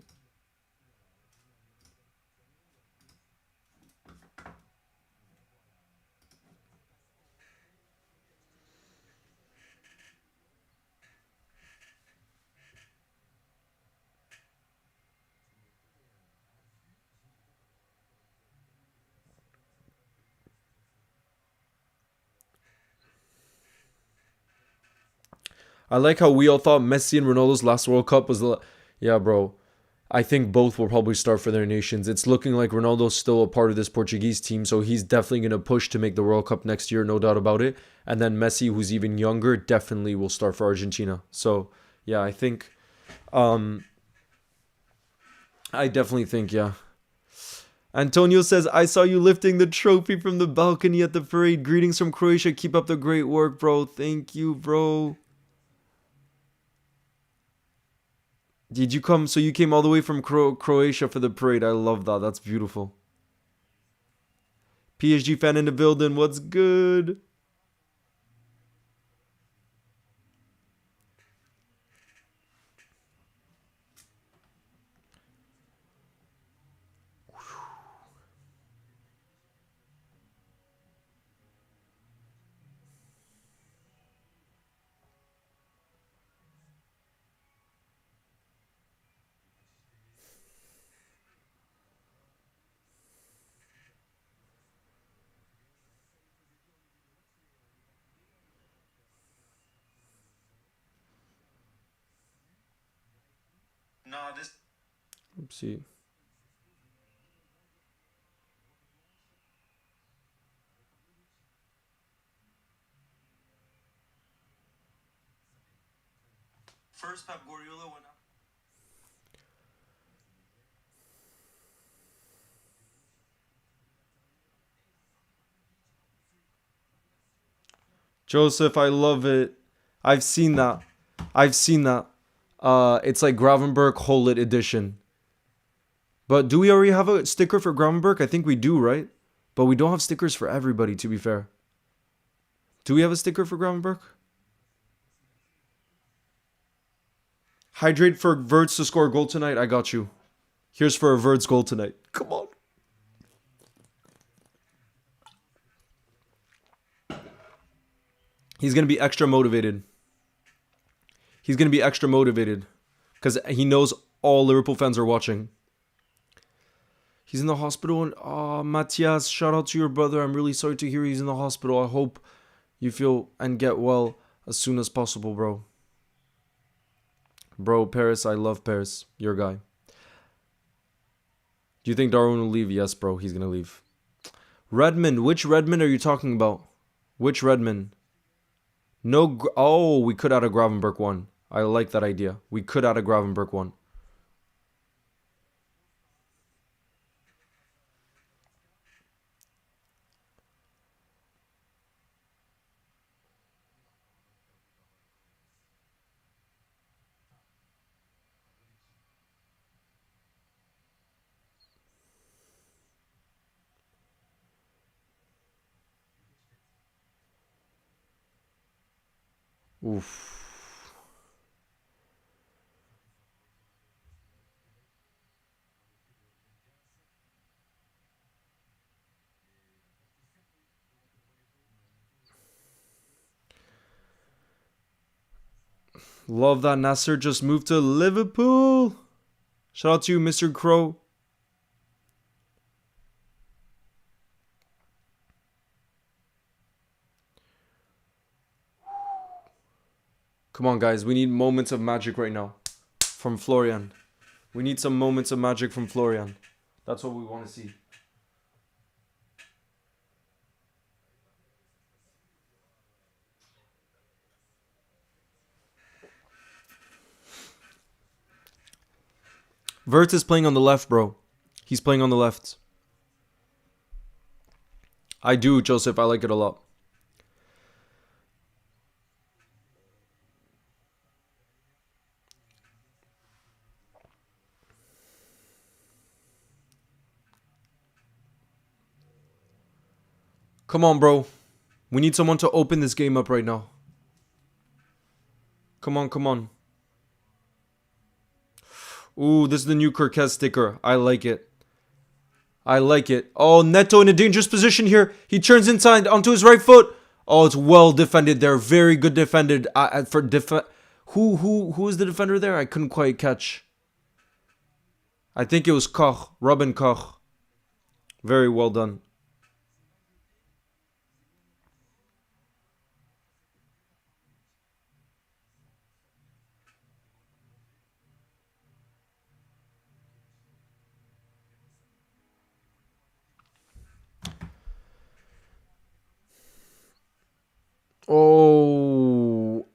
I like how we all thought Messi and Ronaldo's last World Cup was the... Yeah, bro. I think both will probably start for their nations. It's looking like Ronaldo's still a part of this Portuguese team, so he's definitely going to push to make the World Cup next year, no doubt about it. And then Messi, who's even younger, definitely will start for Argentina. So, yeah, I think... I definitely think, yeah. Antonio says, I saw you lifting the trophy from the balcony at the parade. Greetings from Croatia. Keep up the great work, bro. Thank you, bro. Did you come? So you came all the way from Croatia for the parade. I love that. That's beautiful. PSG fan in the building. What's good? Oopsie. Joseph, I love it. I've seen that. I've seen that. It's like Gravenberg Holit edition. But do we already have a sticker for Gravenberg? I think we do, right? But we don't have stickers for everybody, to be fair. Do we have a sticker for Gravenberg? Hydrate for WIRTZ to score a goal tonight. I got you. Here's for a WIRTZ goal tonight. Come on. He's going to be extra motivated. He's going to be extra motivated. Because he knows all Liverpool fans are watching. He's in the hospital. And Matthias, shout out to your brother. I'm really sorry to hear he's in the hospital. I hope you feel and get well as soon as possible, bro. Bro, Paris, I love Paris. Your guy. Do you think Darwin will leave? Yes, bro. He's going to leave. Redmond. Which Redmond are you talking about? Which Redmond? No. Oh, we could add a Gravenberg one. I like that idea. We could add a Gravenberg one. Oof. Love that Nasser just moved to Liverpool. Shout out to you, Mr. Crow. Come on, guys. We need moments of magic right now from Florian. We need some moments of magic from Florian. That's what we want to see. WIRTZ is playing on the left, bro. He's playing on the left. I do, Joseph. I like it a lot. Come on, bro. We need someone to open this game up right now. Come on, come on. Ooh, this is the new Kirkez sticker. I like it. I like it. Oh, Neto in a dangerous position here. He turns inside onto his right foot. Oh, it's well defended there. Very good defended. Who is the defender there? I couldn't quite catch. I think it was Koch. Robin Koch. Very well done. Oh.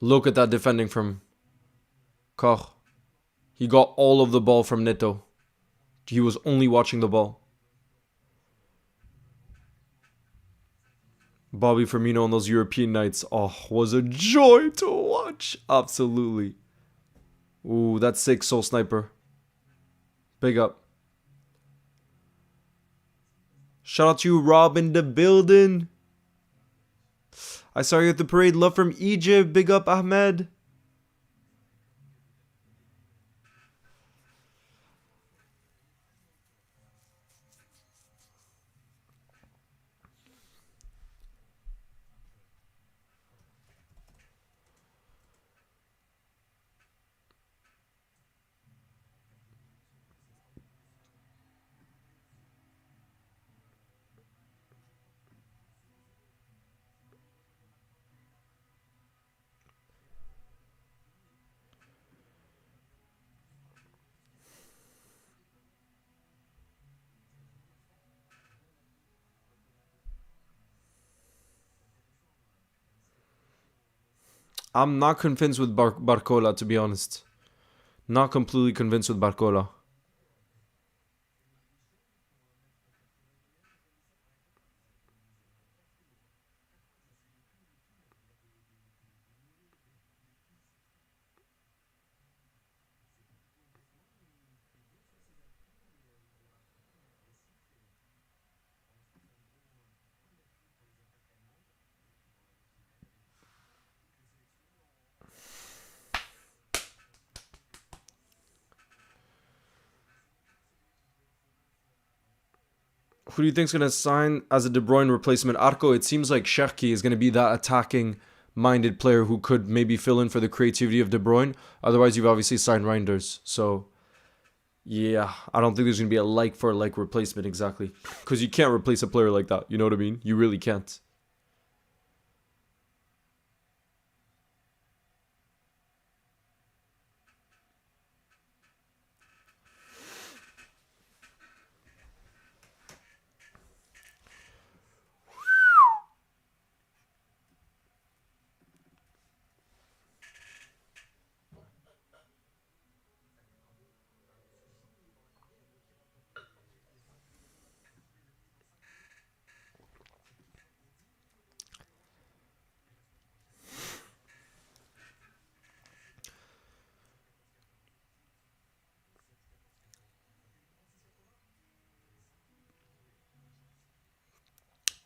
Look at that defending from Koch. He got all of the ball from Neto. He was only watching the ball. Bobby Firmino on those European nights. Oh, was a joy to watch. Absolutely. Ooh, that's sick, Soul Sniper. Big up. Shout out to you, Rob, in the building. I saw you at the parade. Love from Egypt. Big up, Ahmed. I'm not convinced with Barcola, to be honest. Not completely convinced with Barcola. Who do you think's going to sign as a De Bruyne replacement? Arco, it seems like Cherki is going to be that attacking minded player who could maybe fill in for the creativity of De Bruyne. Otherwise, you've obviously signed Reinders. So, yeah, I don't think there's going to be a like for like replacement exactly. Because you can't replace a player like that. You know what I mean? You really can't.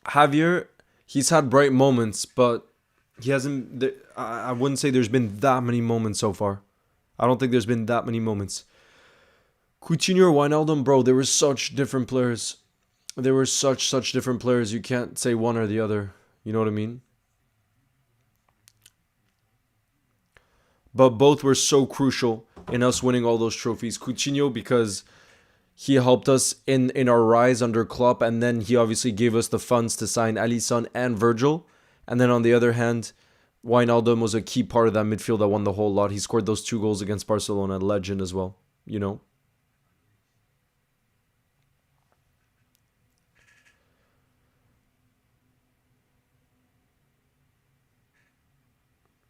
Javier, he's had bright moments, but he hasn't. I wouldn't say there's been that many moments so far. I don't think there's been that many moments. Coutinho or Wijnaldum, bro, they were such different players. They were such different players. You can't say one or the other. You know what I mean? But both were so crucial in us winning all those trophies. Coutinho because he helped us in our rise under Klopp, and then he obviously gave us the funds to sign Alisson and Virgil. And then on the other hand, Wijnaldum was a key part of that midfield that won the whole lot. He scored those 2 goals against Barcelona, legend as well. You know.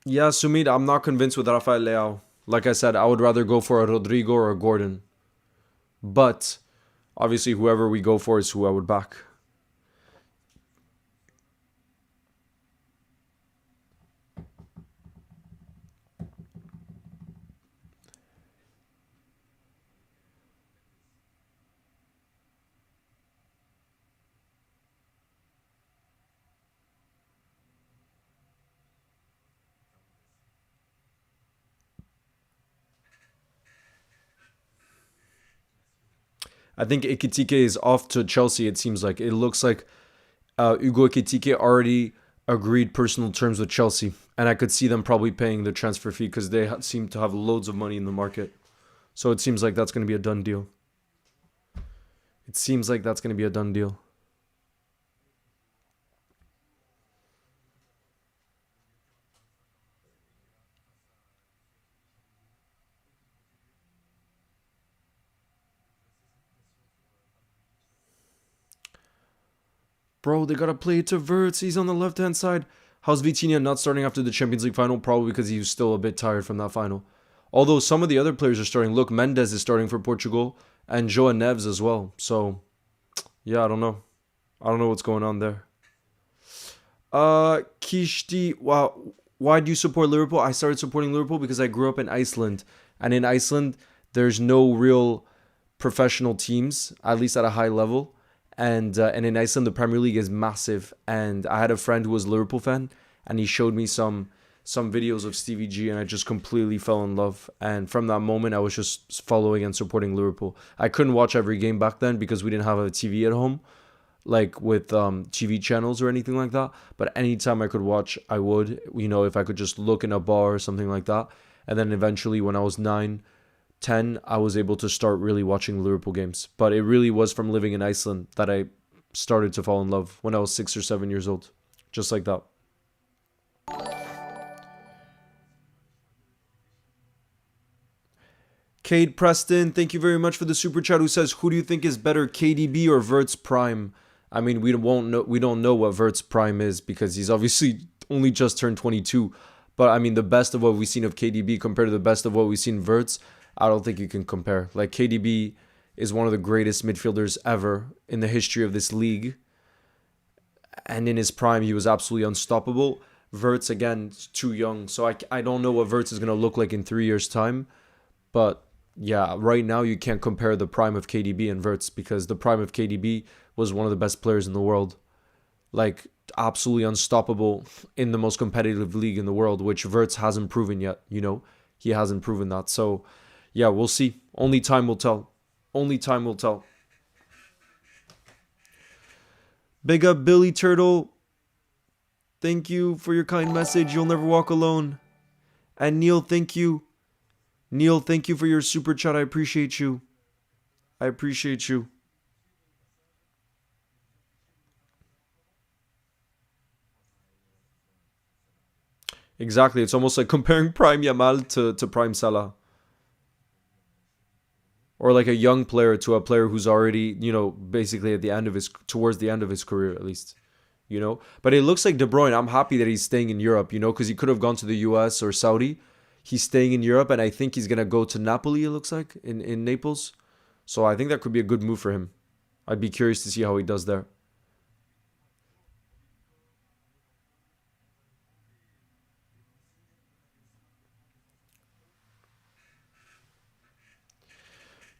Yeah, Sumit, I'm not convinced with Rafael Leao. Like I said, I would rather go for a Rodrigo or a Gordon. But obviously, whoever we go for is who I would back. I think Ekitike is off to Chelsea, it seems like. It looks like Hugo Ekitike already agreed personal terms with Chelsea. And I could see them probably paying the transfer fee because they seem to have loads of money in the market. So it seems like that's going to be a done deal. It seems like that's going to be a done deal. Bro, they got to play it to WIRTZ. He's on the left-hand side. How's Vitinha not starting after the Champions League final? Probably because he was still a bit tired from that final. Although some of the other players are starting. Look, Mendes is starting for Portugal and Joa Neves as well. So, yeah, I don't know. I don't know what's going on there. Kishti, wow. Why do you support Liverpool? I started supporting Liverpool because I grew up in Iceland. And in Iceland, there's no real professional teams, at least at a high level. And in Iceland, the Premier League is massive. And I had a friend who was a Liverpool fan, and he showed me some videos of Stevie G, and I just completely fell in love. And from that moment, I was just following and supporting Liverpool. I couldn't watch every game back then because we didn't have a TV at home, like with TV channels or anything like that. But anytime I could watch, I would. You know, if I could just look in a bar or something like that. And then eventually, when I was 9, 10, I was able to start really watching Liverpool games. But it really was from living in Iceland that I started to fall in love when I was 6 or 7 years old. Just like that. Cade Preston, thank you very much for the super chat. Who says, "Who do you think is better, KDB or WIRTZ Prime?" I mean, we don't know what WIRTZ Prime is because he's obviously only just turned 22. But I mean, the best of what we've seen of KDB compared to the best of what we've seen WIRTZ, I don't think you can compare. Like, KDB is one of the greatest midfielders ever in the history of this league. And in his prime, he was absolutely unstoppable. WIRTZ, again, too young. So I don't know what WIRTZ is going to look like in 3 years' time. But yeah, right now you can't compare the prime of KDB and WIRTZ, because the prime of KDB was one of the best players in the world. Like, absolutely unstoppable in the most competitive league in the world, which WIRTZ hasn't proven yet, you know? He hasn't proven that. So, yeah, we'll see. Only time will tell. Only time will tell. Big up Billy Turtle. Thank you for your kind message. You'll never walk alone. And Neil, thank you. Neil, thank you for your super chat. I appreciate you. I appreciate you. Exactly. It's almost like comparing Prime Yamal to Prime Salah. Or like a young player to a player who's already, you know, basically at the end of towards the end of his career at least. You know? But it looks like De Bruyne, I'm happy that he's staying in Europe, you know, because he could have gone to the US or Saudi. He's staying in Europe, and I think he's going to go to Napoli, it looks like, in Naples. So I think that could be a good move for him. I'd be curious to see how he does there.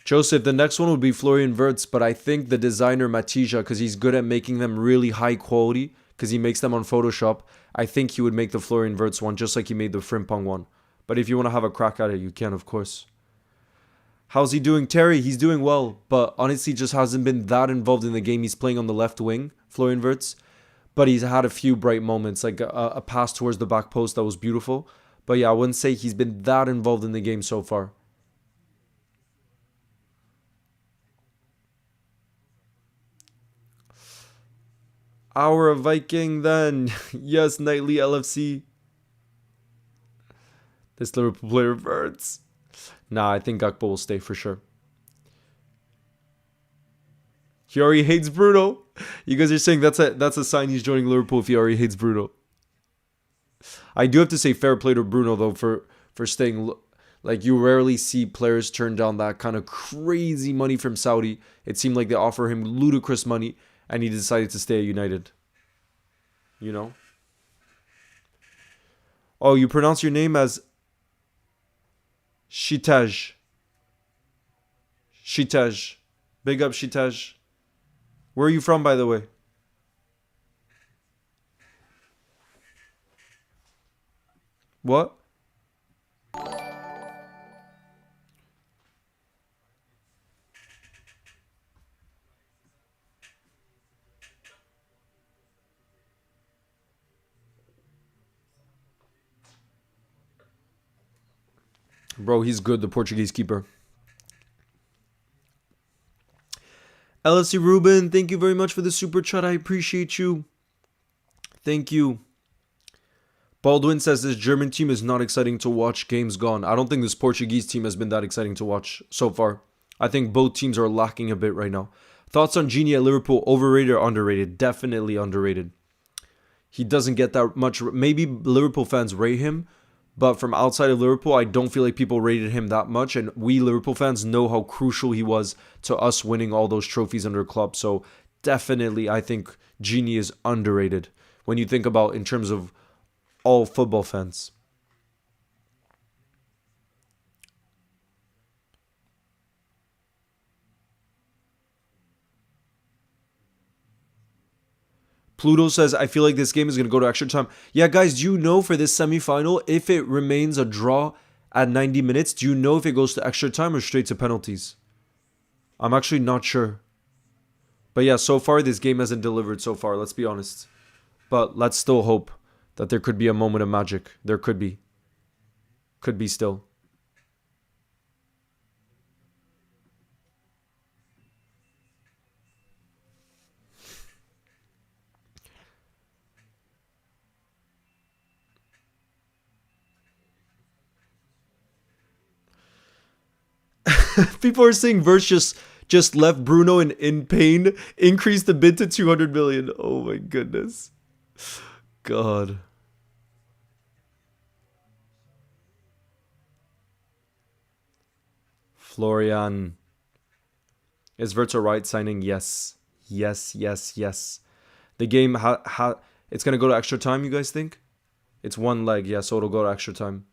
Joseph, the next one would be Florian Wirtz, but I think the designer Matija, because he's good at making them really high quality, because he makes them on Photoshop, I think he would make the Florian Wirtz one just like he made the Frimpong one. But if you want to have a crack at it, you can, of course. How's he doing? Terry, he's doing well, but honestly just hasn't been that involved in the game. He's playing on the left wing, Florian Wirtz, but he's had a few bright moments, like a pass towards the back post that was beautiful. But yeah, I wouldn't say he's been that involved in the game so far. Hour of Viking then. Yes, Nightly LFC. This Liverpool player Wirtz. Nah, I think Gakpo will stay for sure. He already hates Bruno. You guys are saying that's a sign he's joining Liverpool if he already hates Bruno. I do have to say fair play to Bruno though for staying. Like, you rarely see players turn down that kind of crazy money from Saudi. It seemed like they offer him ludicrous money, and he decided to stay at United. You know? Oh, you pronounce your name as Shitaj. Shitaj. Big up, Shitaj. Where are you from, by the way? What? Bro, he's good, the Portuguese keeper. LFC Ruben, thank you very much for the super chat. I appreciate you. Thank you. Baldwin says this German team is not exciting to watch. Games gone. I don't think this Portuguese team has been that exciting to watch so far. I think both teams are lacking a bit right now. Thoughts on Genie at Liverpool? Overrated or underrated? Definitely underrated. He doesn't get that much. Maybe Liverpool fans rate him, but from outside of Liverpool, I don't feel like people rated him that much. And we Liverpool fans know how crucial he was to us winning all those trophies under Klopp. So definitely, I think Genie is underrated when you think about in terms of all football fans. Pluto says, I feel like this game is going to go to extra time. Yeah, guys, do you know for this semifinal, if it remains a draw at 90 minutes, do you know if it goes to extra time or straight to penalties? I'm actually not sure. But yeah, so far, this game hasn't delivered so far, let's be honest. But let's still hope that there could be a moment of magic. There could be. Could be still. People are saying Verse just left Bruno in pain, increased the bid to 200 million. Oh my goodness. God. Florian. Is WIRTZ a right signing? Yes. Yes, yes, yes. The game, it's going to go to extra time, you guys think? It's one leg, yeah, so it'll go to extra time.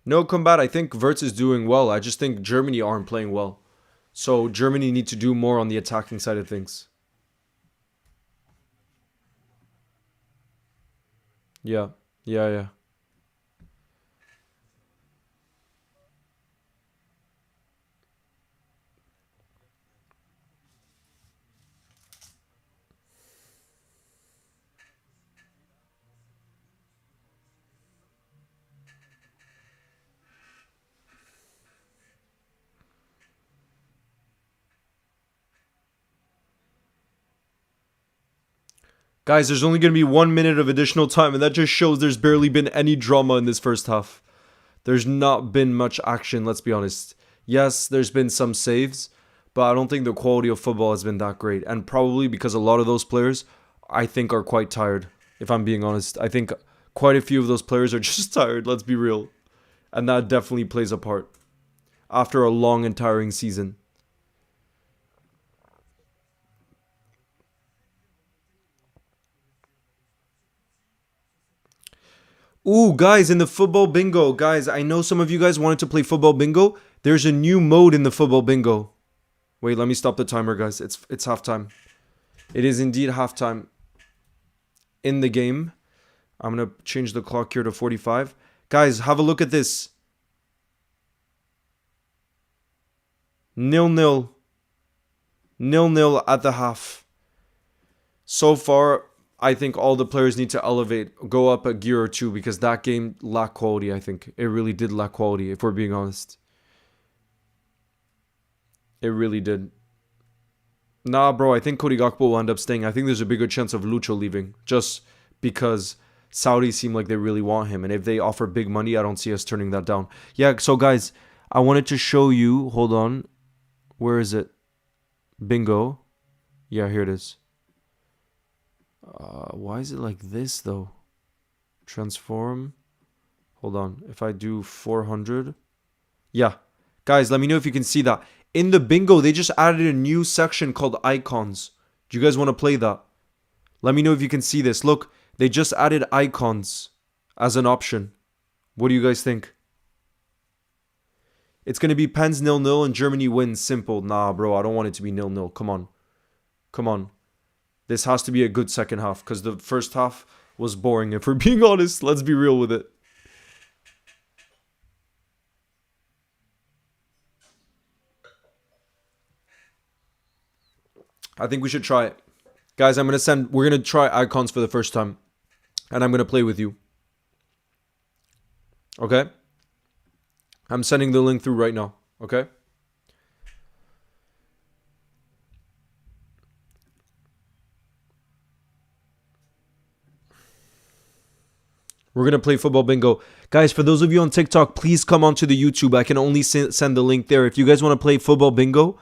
No combat, I think WIRTZ is doing well. I just think Germany aren't playing well. So Germany need to do more on the attacking side of things. Yeah, yeah, yeah. Guys, there's only going to be 1 minute of additional time, and that just shows there's barely been any drama in this first half. There's not been much action, let's be honest. Yes, there's been some saves, but I don't think the quality of football has been that great. And probably because a lot of those players, I think, are quite tired, if I'm being honest. I think quite a few of those players are just tired, let's be real. And that definitely plays a part after a long and tiring season. Ooh, guys, in the football bingo, guys, I know some of you guys wanted to play football bingo. There's a new mode in the football bingo. Wait, let me stop the timer, guys. It's halftime. It is indeed halftime in the game. I'm going to change the clock here to 45. Guys, have a look at this. 0-0. 0-0 at the half. So far, I think all the players need to elevate, go up a gear or two, because that game lacked quality, I think. It really did lack quality, if we're being honest. It really did. Nah, bro, I think Cody Gakpo will end up staying. I think there's a bigger chance of Lucho leaving, just because Saudi seem like they really want him. And if they offer big money, I don't see us turning that down. Yeah, so guys, I wanted to show you, hold on. Where is it? Bingo. Yeah, here it is. Why is it like this, though? Transform. Hold on. If I do 400. Yeah. Guys, let me know if you can see that. In the bingo, they just added a new section called icons. Do you guys want to play that? Let me know if you can see this. Look, they just added icons as an option. What do you guys think? It's going to be Pens 0-0 and Germany wins. Simple. Nah, bro, I don't want it to be 0-0. Come on. Come on. This has to be a good second half, because the first half was boring. If we're being honest, let's be real with it. I think we should try it. Guys, we're going to try icons for the first time. And I'm going to play with you. Okay? I'm sending the link through right now. Okay? We're going to play football bingo. Guys, for those of you on TikTok, please come onto the YouTube. I can only send the link there. If you guys want to play football bingo,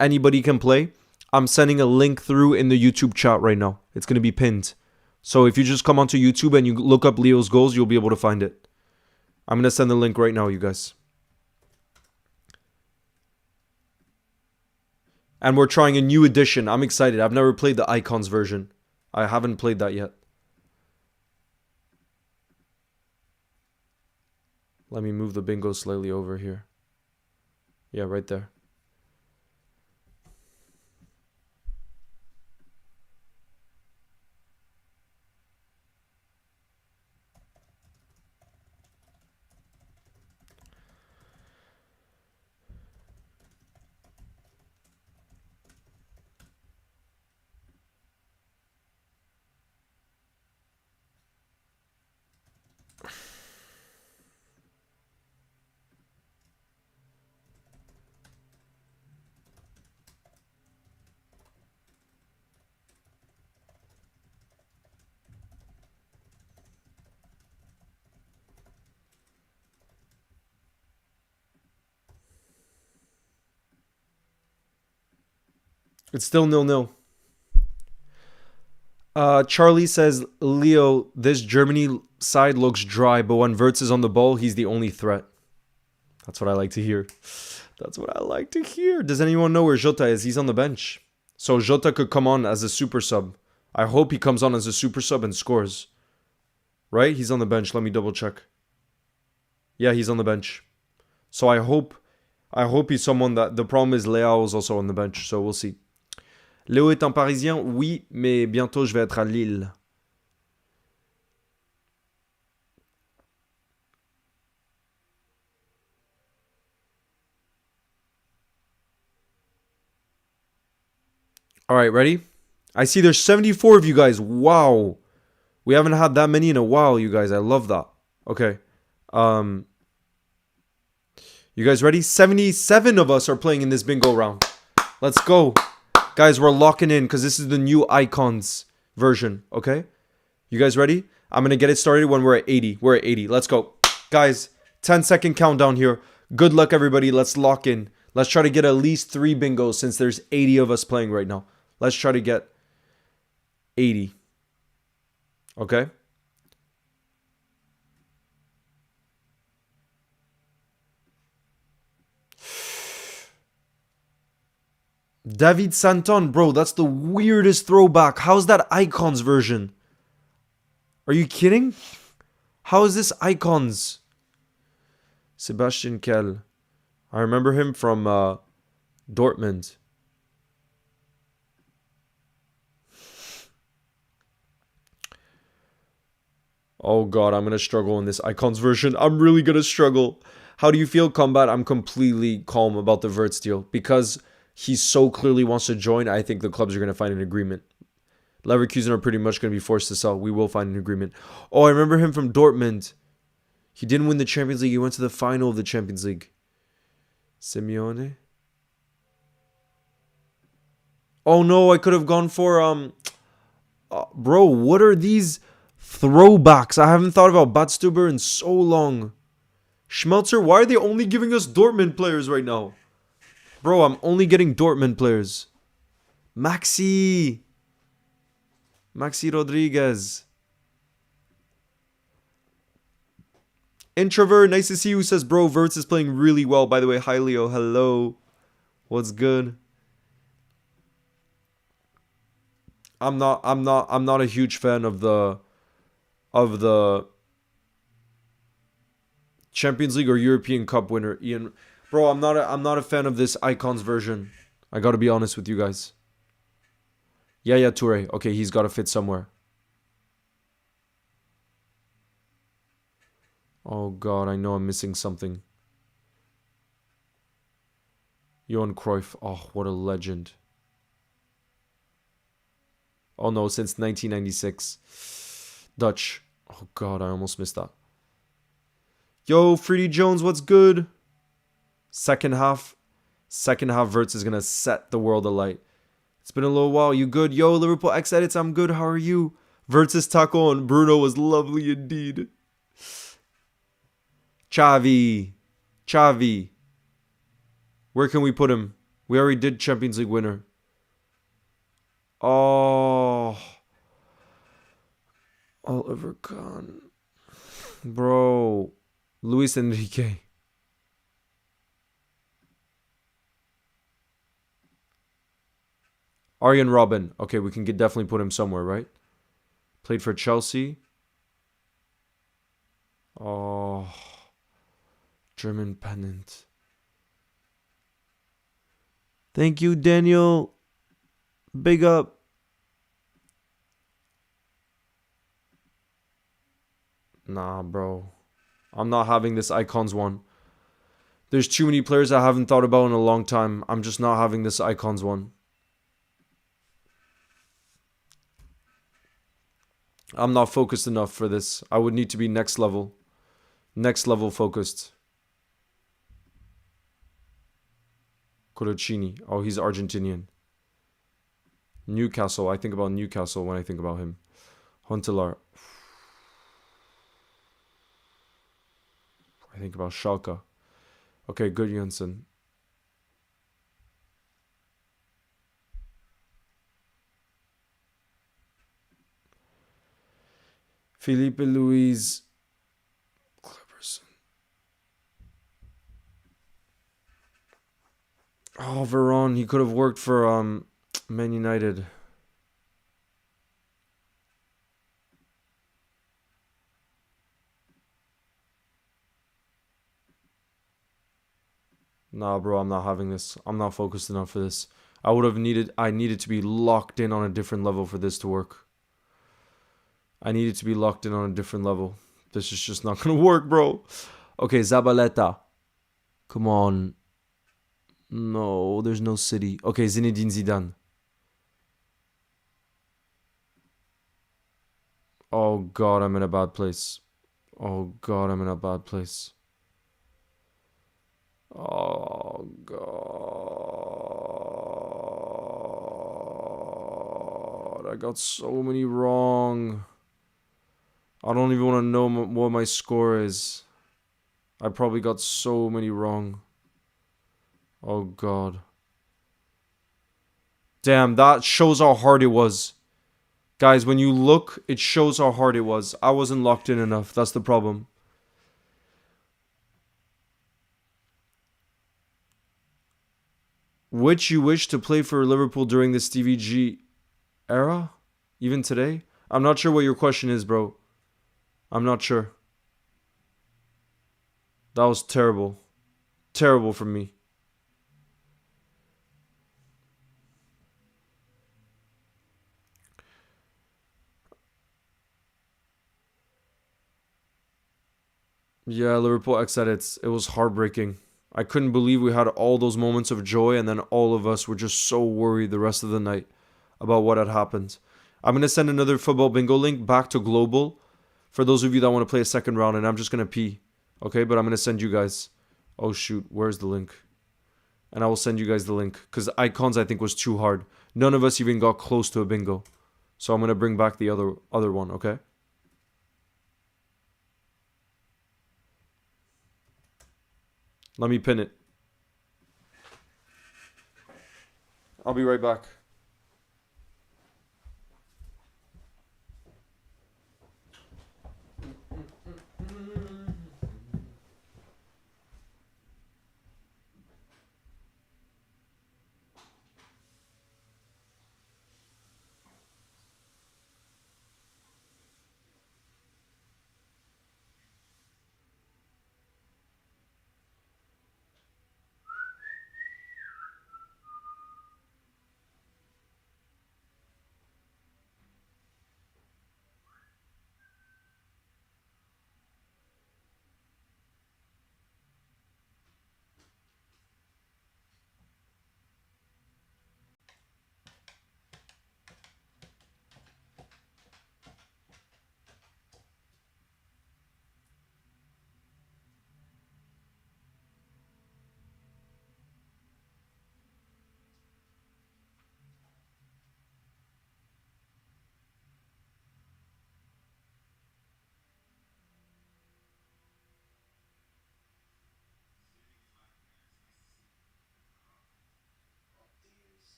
anybody can play. I'm sending a link through in the YouTube chat right now. It's going to be pinned. So if you just come onto YouTube and you look up Leo's goals, you'll be able to find it. I'm going to send the link right now, you guys. And we're trying a new edition. I'm excited. I've never played the icons version. I haven't played that yet. Let me move the bingo slightly over here. Yeah, right there. It's still 0-0. Charlie says, Leo, this Germany side looks dry, but when WIRTZ is on the ball, he's the only threat. That's what I like to hear. That's what I like to hear. Does anyone know where Jota is? He's on the bench. So Jota could come on as a super sub. I hope he comes on as a super sub and scores. Right? He's on the bench. Let me double check. Yeah, he's on the bench. So I hope he's someone that... The problem is Léo is also on the bench, so we'll see. Léo est un Parisien? Oui, mais bientôt je vais être à Lille. All right, ready? I see there's 74 of you guys. Wow. We haven't had that many in a while, you guys. I love that. Okay. You guys ready? 77 of us are playing in this bingo round. Let's go. Guys, we're locking in because this is the new icons version, okay? You guys ready? I'm going to get it started when we're at 80. We're at 80. Let's go. Guys, 10-second countdown here. Good luck, everybody. Let's lock in. Let's try to get at least 3 bingos since there's 80 of us playing right now. Let's try to get 80. Okay? David Santon, bro, that's the weirdest throwback. How's that icons version? Are you kidding? How is this icons? Sebastian Kell. I remember him from Dortmund. Oh god, I'm going to struggle in this icons version. I'm really going to struggle. How do you feel, Combat? I'm completely calm about the WIRTZ deal. Because he so clearly wants to join, I think the clubs are going to find an agreement. Leverkusen are pretty much going to be forced to sell. We will find an agreement. Oh, I remember him from Dortmund. He didn't win the Champions League. He went to the final of the Champions League. Simeone? Oh no, I could have gone for... bro, what are these throwbacks? I haven't thought about Batstuber in so long. Schmelzer, why are they only giving us Dortmund players right now? Bro, I'm only getting Dortmund players. Maxi Rodriguez. Introvert, nice to see you. Says, bro, WIRTZ is playing really well. By the way, hi Leo, hello. What's good? I'm not a huge fan of the Champions League or European Cup winner, Ian. Bro, I'm not a fan of this icons version. I gotta be honest with you guys. Yeah, Toure. Okay, he's gotta fit somewhere. Oh god, I know I'm missing something. Johan Cruyff. Oh, what a legend. Oh no, since 1996. Dutch. Oh god, I almost missed that. Yo, Freddie Jones, what's good? Second half WIRTZ is going to set the world alight. It's been a little while. You good? Yo, Liverpool X Edits, I'm good. How are you? WIRTZ's taco on Bruno was lovely indeed. Xavi. Where can we put him? We already did Champions League winner. Oh. Oliver Kahn. Bro. Luis Enrique. Arjen Robben. Okay, we can definitely put him somewhere, right? Played for Chelsea. Oh. German pennant. Thank you, Daniel. Big up. Nah, bro. I'm not having this icons one. There's too many players I haven't thought about in a long time. I'm just not having this icons one. I'm not focused enough for this. I would need to be next level. Next level focused. Corocini. Oh, he's Argentinian. Newcastle. I think about Newcastle when I think about him. Huntelaar. I think about Schalke. Okay, Gudjonsson. Felipe Luis Cleverson. Oh, Veron. He could have worked for Man United. Nah, bro, I'm not having this. I'm not focused enough for this. I needed to be locked in on a different level for this to work. I needed to be locked in on a different level. This is just not gonna work, bro. Okay, Zabaleta. Come on. No, there's no city. Okay, Zinedine Zidane. Oh god, I'm in a bad place. Oh god, I'm in a bad place. Oh god. I got so many wrong. I don't even want to know what my score is. I probably got so many wrong. Oh god. Damn, that shows how hard it was. Guys, when you look, it shows how hard it was. I wasn't locked in enough. That's the problem. Which you wish to play for Liverpool during the Stevie G era? Even today? I'm not sure what your question is, bro. I'm not sure. That was terrible. Terrible from me. Yeah, Liverpool X edits. It was heartbreaking. I couldn't believe we had all those moments of joy and then all of us were just so worried the rest of the night about what had happened. I'm going to send another football bingo link back to Global for those of you that want to play a second round, and I'm just going to pee. Okay, but I'm going to send you guys. Oh shoot, where's the link? And I will send you guys the link because icons I think was too hard. None of us even got close to a bingo. So I'm going to bring back the other one, okay? Let me pin it. I'll be right back.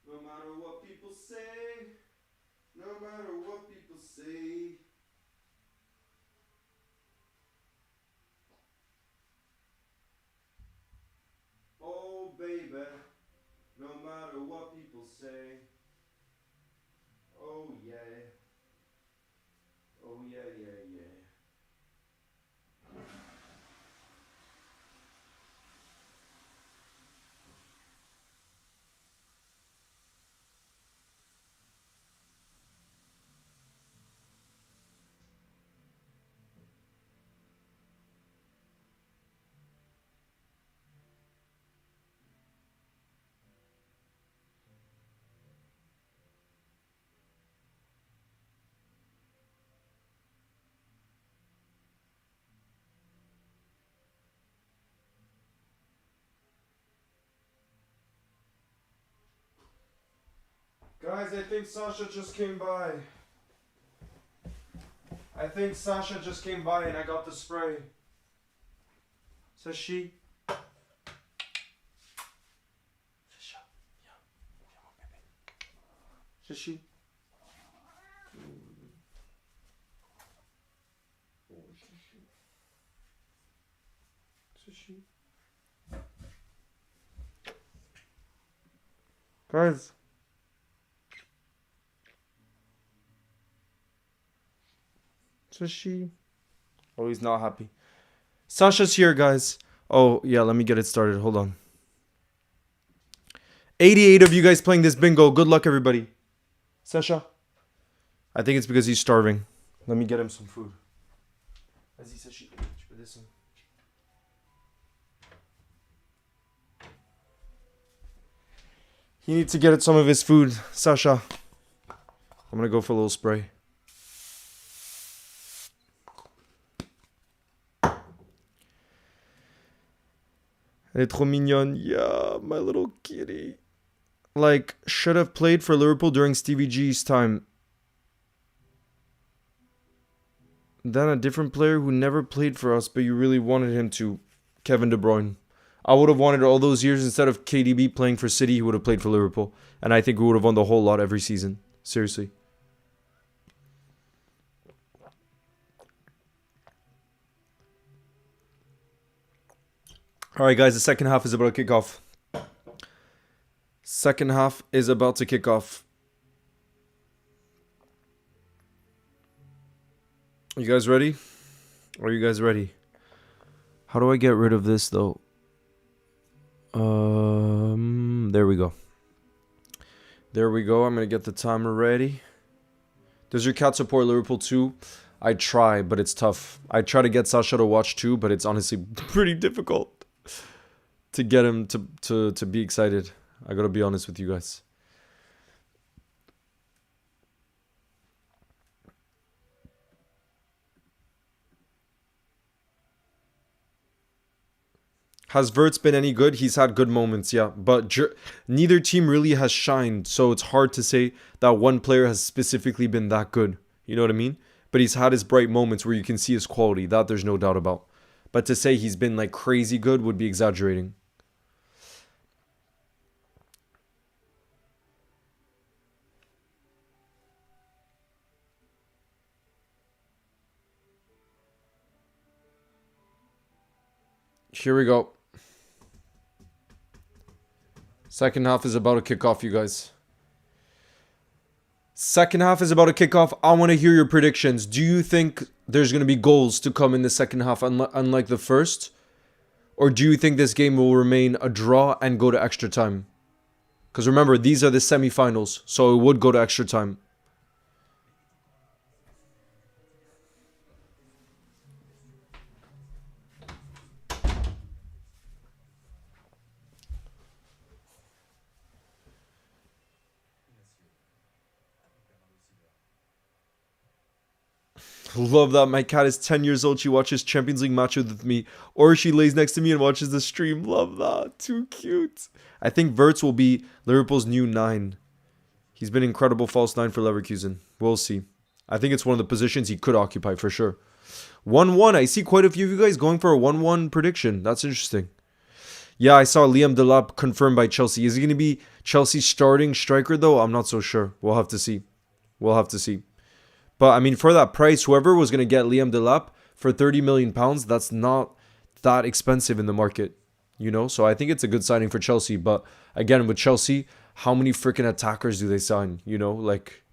No matter what people say, no matter what people say. Oh, baby, no matter what people say. Oh, yeah. Oh, yeah, yeah, yeah. Guys, I think Sasha just came by. I think Sasha just came by and I got the spray. Says she. Sasha. Yeah. Come on, baby. Says she. Says she. Guys. Says she. Oh, he's not happy. Sasha's here, guys. Oh, yeah, let me get it started. Hold on. 88 of you guys playing this bingo. Good luck, everybody. Sasha. I think it's because he's starving. Let me get him some food. As he says, she. He needs to get some of his food. Sasha. I'm going to go for a little spray. Elle est trop mignonne. Yeah, my little kitty. Like, should have played for Liverpool during Stevie G's time. Then a different player who never played for us, but you really wanted him to. Kevin De Bruyne. I would have wanted all those years instead of KDB playing for City, he would have played for Liverpool. And I think we would have won the whole lot every season. Seriously. Alright guys, the second half is about to kick off. Second half is about to kick off. You guys ready? Are you guys ready? How do I get rid of this though? There we go. There we go. I'm going to get the timer ready. Does your cat support Liverpool too? I try, but it's tough. I try to get Sasha to watch too, but it's honestly pretty difficult to get him to be excited. I got to be honest with you guys. Has WIRTZ been any good? He's had good moments, yeah. But neither team really has shined. So it's hard to say that one player has specifically been that good. You know what I mean? But he's had his bright moments where you can see his quality. That there's no doubt about. But to say he's been like crazy good would be exaggerating. Here we go. Second half is about to kick off, you guys. Second half is about to kick off. I want to hear your predictions. Do you think there's going to be goals to come in the second half, unlike the first? Or do you think this game will remain a draw and go to extra time? Because remember, these are the semi-finals, so it would go to extra time. Love that. My cat is 10 years old. She watches Champions League matches with me. Or she lays next to me and watches the stream. Love that. Too cute. I think WIRTZ will be Liverpool's new 9. He's been incredible false 9 for Leverkusen. We'll see. I think it's one of the positions he could occupy for sure. 1-1. I see quite a few of you guys going for a 1-1 prediction. That's interesting. Yeah, I saw Liam Delap confirmed by Chelsea. Is he going to be Chelsea's starting striker though? I'm not so sure. We'll have to see. We'll have to see. But, I mean, for that price, whoever was going to get Liam Delap for £30 million, that's not that expensive in the market, you know? So I think it's a good signing for Chelsea. But, again, with Chelsea, how many freaking attackers do they sign, you know? Like...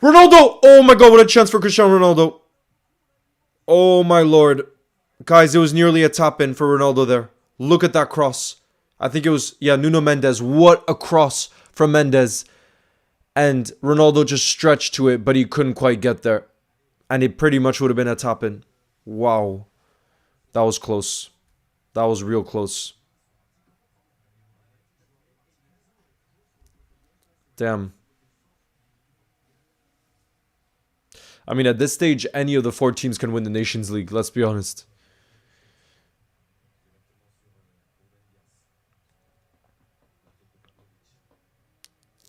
Ronaldo! Oh my god, what a chance for Cristiano Ronaldo. Oh my lord. Guys, it was nearly a tap-in for Ronaldo there. Look at that cross. I think it was, yeah, Nuno Mendes. What a cross from Mendes. And Ronaldo just stretched to it, but he couldn't quite get there. And it pretty much would have been a tap-in. Wow. That was close. That was real close. Damn. I mean, at this stage, any of the 4 teams can win the Nations League. Let's be honest.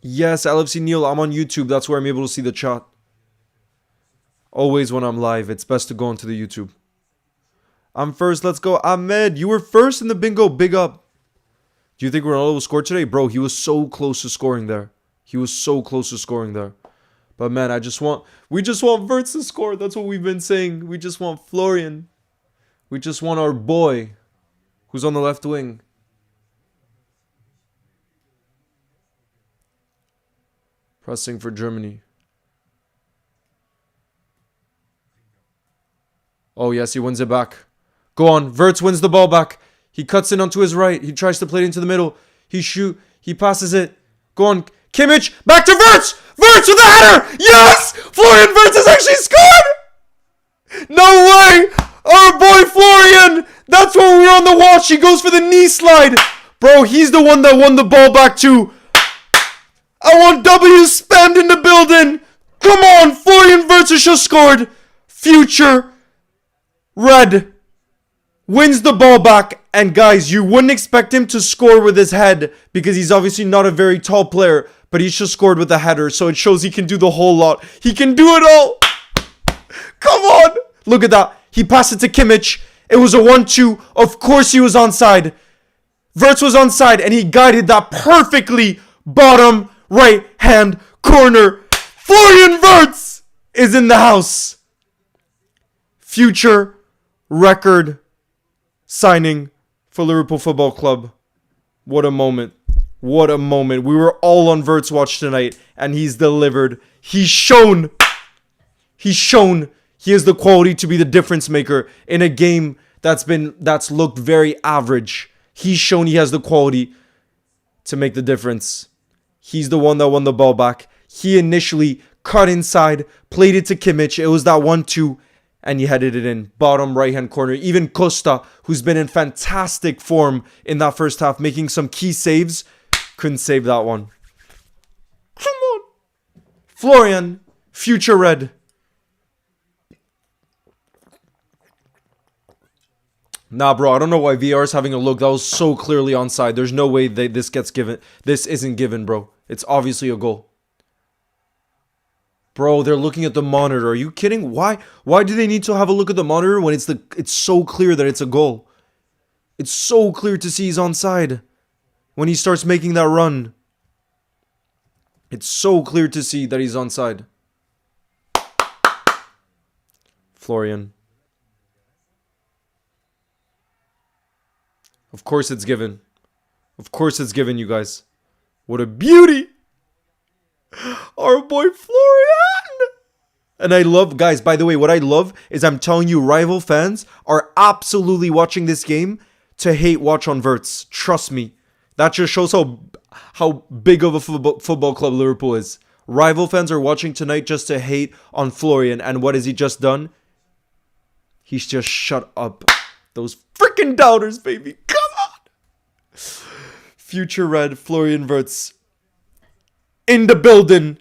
Yes, LFC Neil, I'm on YouTube. That's where I'm able to see the chat. Always when I'm live, it's best to go onto the YouTube. I'm first. Let's go. Ahmed, you were first in the bingo. Big up. Do you think Ronaldo will score today? Bro, he was so close to scoring there. He was so close to scoring there. But man, we just want WIRTZ to score. That's what we've been saying. We just want Florian. We just want our boy who's on the left wing. Pressing for Germany. Oh yes, he wins it back. Go on, WIRTZ wins the ball back. He cuts in onto his right. He tries to play it into the middle. He passes it. Go on, Kimmich, back to WIRTZ! WIRTZ with the header! Yes! Florian WIRTZ has actually scored! No way! Our boy Florian! That's when we were on the watch. He goes for the knee slide. Bro, he's the one that won the ball back too. I want W spammed in the building. Come on, Florian WIRTZ has just scored. Future Red wins the ball back. And guys, you wouldn't expect him to score with his head because he's obviously not a very tall player, but he's just scored with a header, so it shows he can do the whole lot. He can do it all. Come on. Look at that. He passed it to Kimmich. It was a 1-2. Of course he was onside. WIRTZ was onside, and he guided that perfectly. Bottom right hand corner. Florian WIRTZ is in the house. Future record signing for Liverpool Football Club. What a moment. What a moment. We were all on WIRTZ watch tonight, and he's delivered. He's shown he has the quality to be the difference maker in a game that's looked very average. He's shown he has the quality to make the difference. He's the one that won the ball back. He initially cut inside, played it to Kimmich. It was that 1-2, and he headed it in. Bottom right-hand corner. Even Costa, who's been in fantastic form in that first half, making some key saves, couldn't save that one. Come on. Florian, future red. Nah, bro, I don't know why VAR is having a look. That was so clearly onside. There's no way this gets given. This isn't given, bro. It's obviously a goal. Bro, they're looking at the monitor. Are you kidding? Why do they need to have a look at the monitor when it's so clear that it's a goal? It's so clear to see he's onside when he starts making that run. It's so clear to see that he's onside. Florian. Of course it's given. Of course it's given, you guys. What a beauty. Our boy Florian. And I love, guys, by the way, what I love is I'm telling you, rival fans are absolutely watching this game to hate watch on WIRTZ. Trust me. That just shows how big of a football club Liverpool is. Rival fans are watching tonight just to hate on Florian. And what has he just done? He's just shut up. Those freaking doubters, baby. Come on. Future red, Florian WIRTZ. In the building.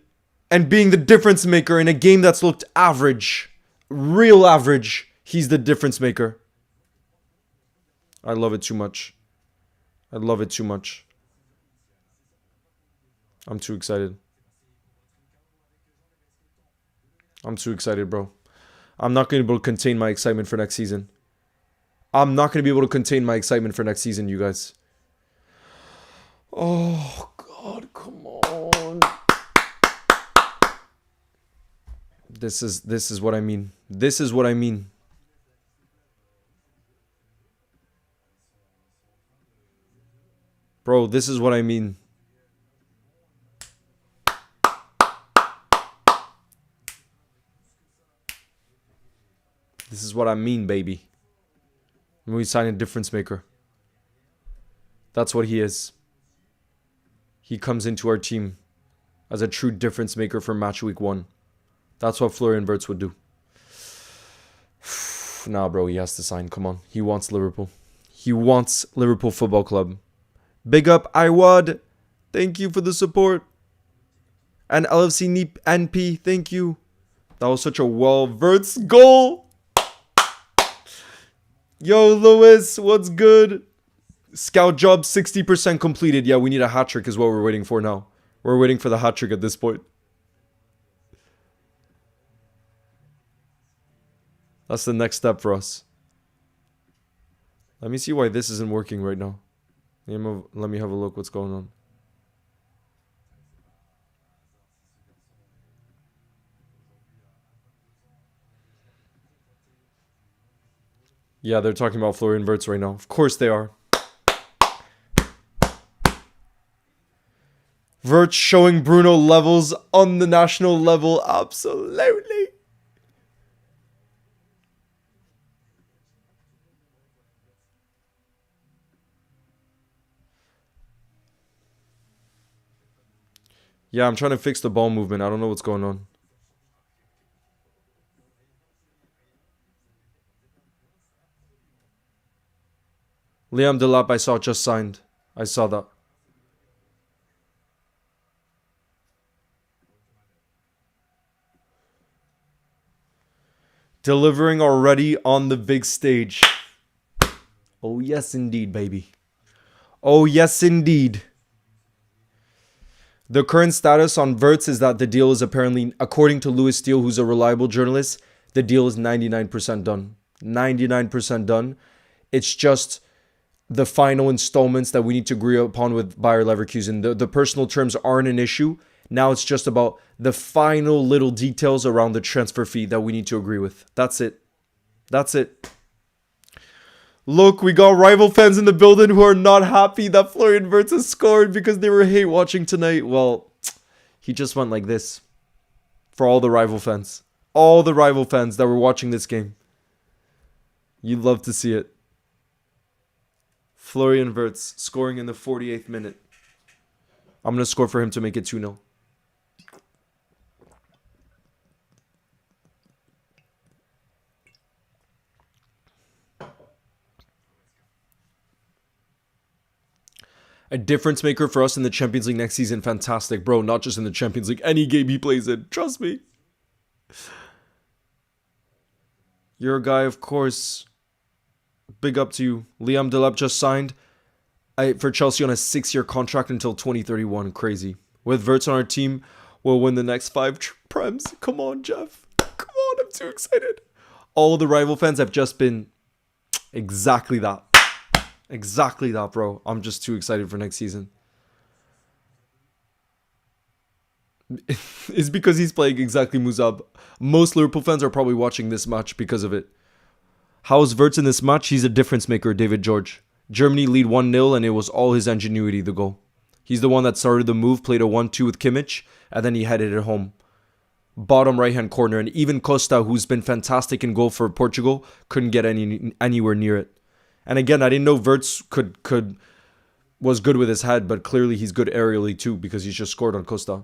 And being the difference maker in a game that's looked average. Real average. He's the difference maker. I love it too much. I love it too much. I'm too excited. I'm too excited, bro. I'm not going to be able to contain my excitement for next season. I'm not going to be able to contain my excitement for next season, you guys. Oh, God, come on. This is what I mean. This is what I mean. Bro, this is what I mean. This is what I mean, baby. When we sign a difference maker. That's what he is. He comes into our team as a true difference maker for match week 1. That's what Florian WIRTZ would do. Nah, bro, he has to sign. Come on. He wants Liverpool. He wants Liverpool Football Club. Big up, Iwad. Thank you for the support. And LFC NP, thank you. That was such a WIRTZ goal. Yo, Lewis, what's good? Scout job 60% completed. Yeah, we need a hat trick is what we're waiting for now. We're waiting for the hat trick at this point. That's the next step for us. Let me see why this isn't working right now. Let me have a look what's going on. Yeah, they're talking about Florian Wirtz right now. Of course they are. Wirtz showing Bruno levels on the national level. Absolutely. Yeah, I'm trying to fix the ball movement. I don't know what's going on. Liam Delap, I saw just signed. I saw that. Delivering already on the big stage. Oh, yes, indeed, baby. Oh, yes, indeed. The current status on WIRTZ is that the deal is apparently, according to Lewis Steele, who's a reliable journalist, the deal is 99% done. 99% done. It's just the final installments that we need to agree upon with Bayer Leverkusen. The personal terms aren't an issue. Now it's just about the final little details around the transfer fee that we need to agree with. That's it. That's it. Look, we got rival fans in the building who are not happy that Florian Wirtz has scored because they were hate watching tonight. Well, he just went like this for all the rival fans. All the rival fans that were watching this game. You'd love to see it. Florian Wirtz scoring in the 48th minute. I'm going to score for him to make it 2-0. A difference maker for us in the Champions League next season. Fantastic, bro. Not just in the Champions League. Any game he plays in. Trust me. You're a guy, of course. Big up to you. Liam Delap just signed for Chelsea on a 6-year contract until 2031. Crazy. With Wirtz on our team, we'll win the next 5 Prems. Come on, Jeff. Come on, I'm too excited. All the rival fans have just been exactly that. Exactly that, bro. I'm just too excited for next season. It's because he's playing exactly Muzab. Most Liverpool fans are probably watching this match because of it. How is Wirtz in this match? He's a difference maker, David George. Germany lead 1-0 and it was all his ingenuity, the goal. He's the one that started the move, played a 1-2 with Kimmich, and then he headed it home. Bottom right-hand corner. And even Costa, who's been fantastic in goal for Portugal, couldn't get anywhere near it. And again, I didn't know Wirtz was good with his head, but clearly he's good aerially too because he's just scored on Costa.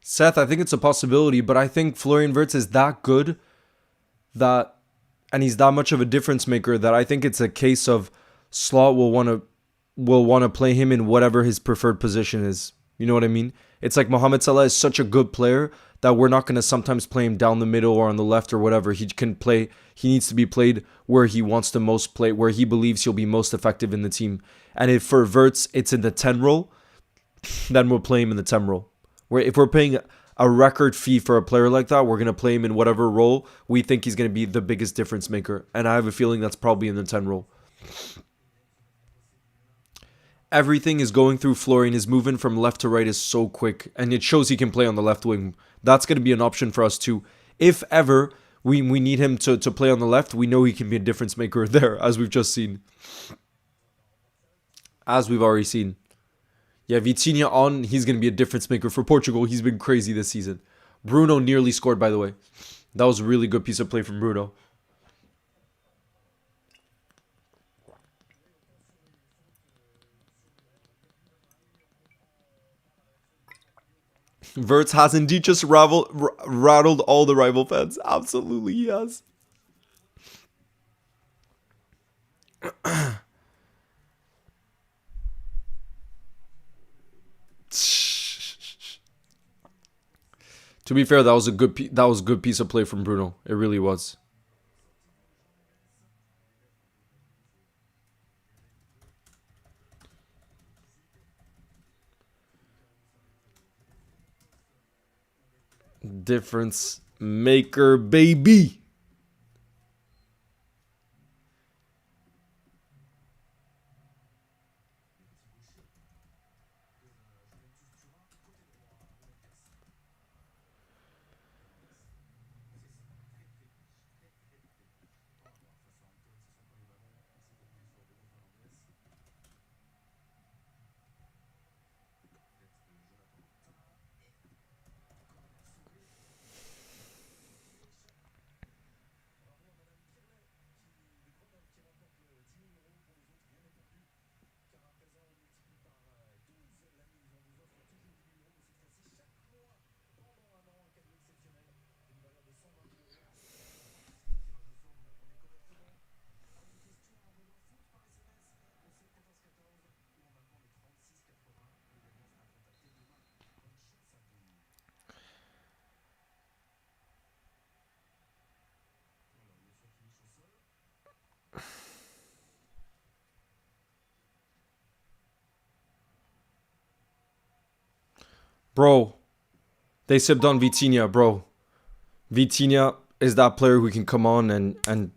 Seth, I think it's a possibility, but I think Florian Wirtz is that good and he's that much of a difference maker that I think it's a case of Slot will want to play him in whatever his preferred position is. You know what I mean? It's like Mohamed Salah is such a good player that we're not going to sometimes play him down the middle or on the left or whatever. He needs to be played where he wants to most play, where he believes he'll be most effective in the team. And if for Wirtz it's in the 10 role, then we'll play him in the 10 role. Where if we're paying a record fee for a player like that, we're going to play him in whatever role we think he's going to be the biggest difference maker. And I have a feeling that's probably in the 10 role. Everything is going through Florian. His movement from left to right is so quick. And it shows he can play on the left wing. That's going to be an option for us too. If ever we need him to play on the left, we know he can be a difference maker there, as we've just seen. as we've already seen. Yeah, Vitinha on, he's going to be a difference maker for Portugal. He's been crazy this season. Bruno nearly scored, by the way. That was a really good piece of play from Bruno. WIRTZ has indeed just rattled all the rival fans. Absolutely, he has. To be fair, that was a good piece of play from Bruno. It really was. Difference maker, baby. Bro, they sipped on Vitinha, bro. Vitinha is that player who can come on and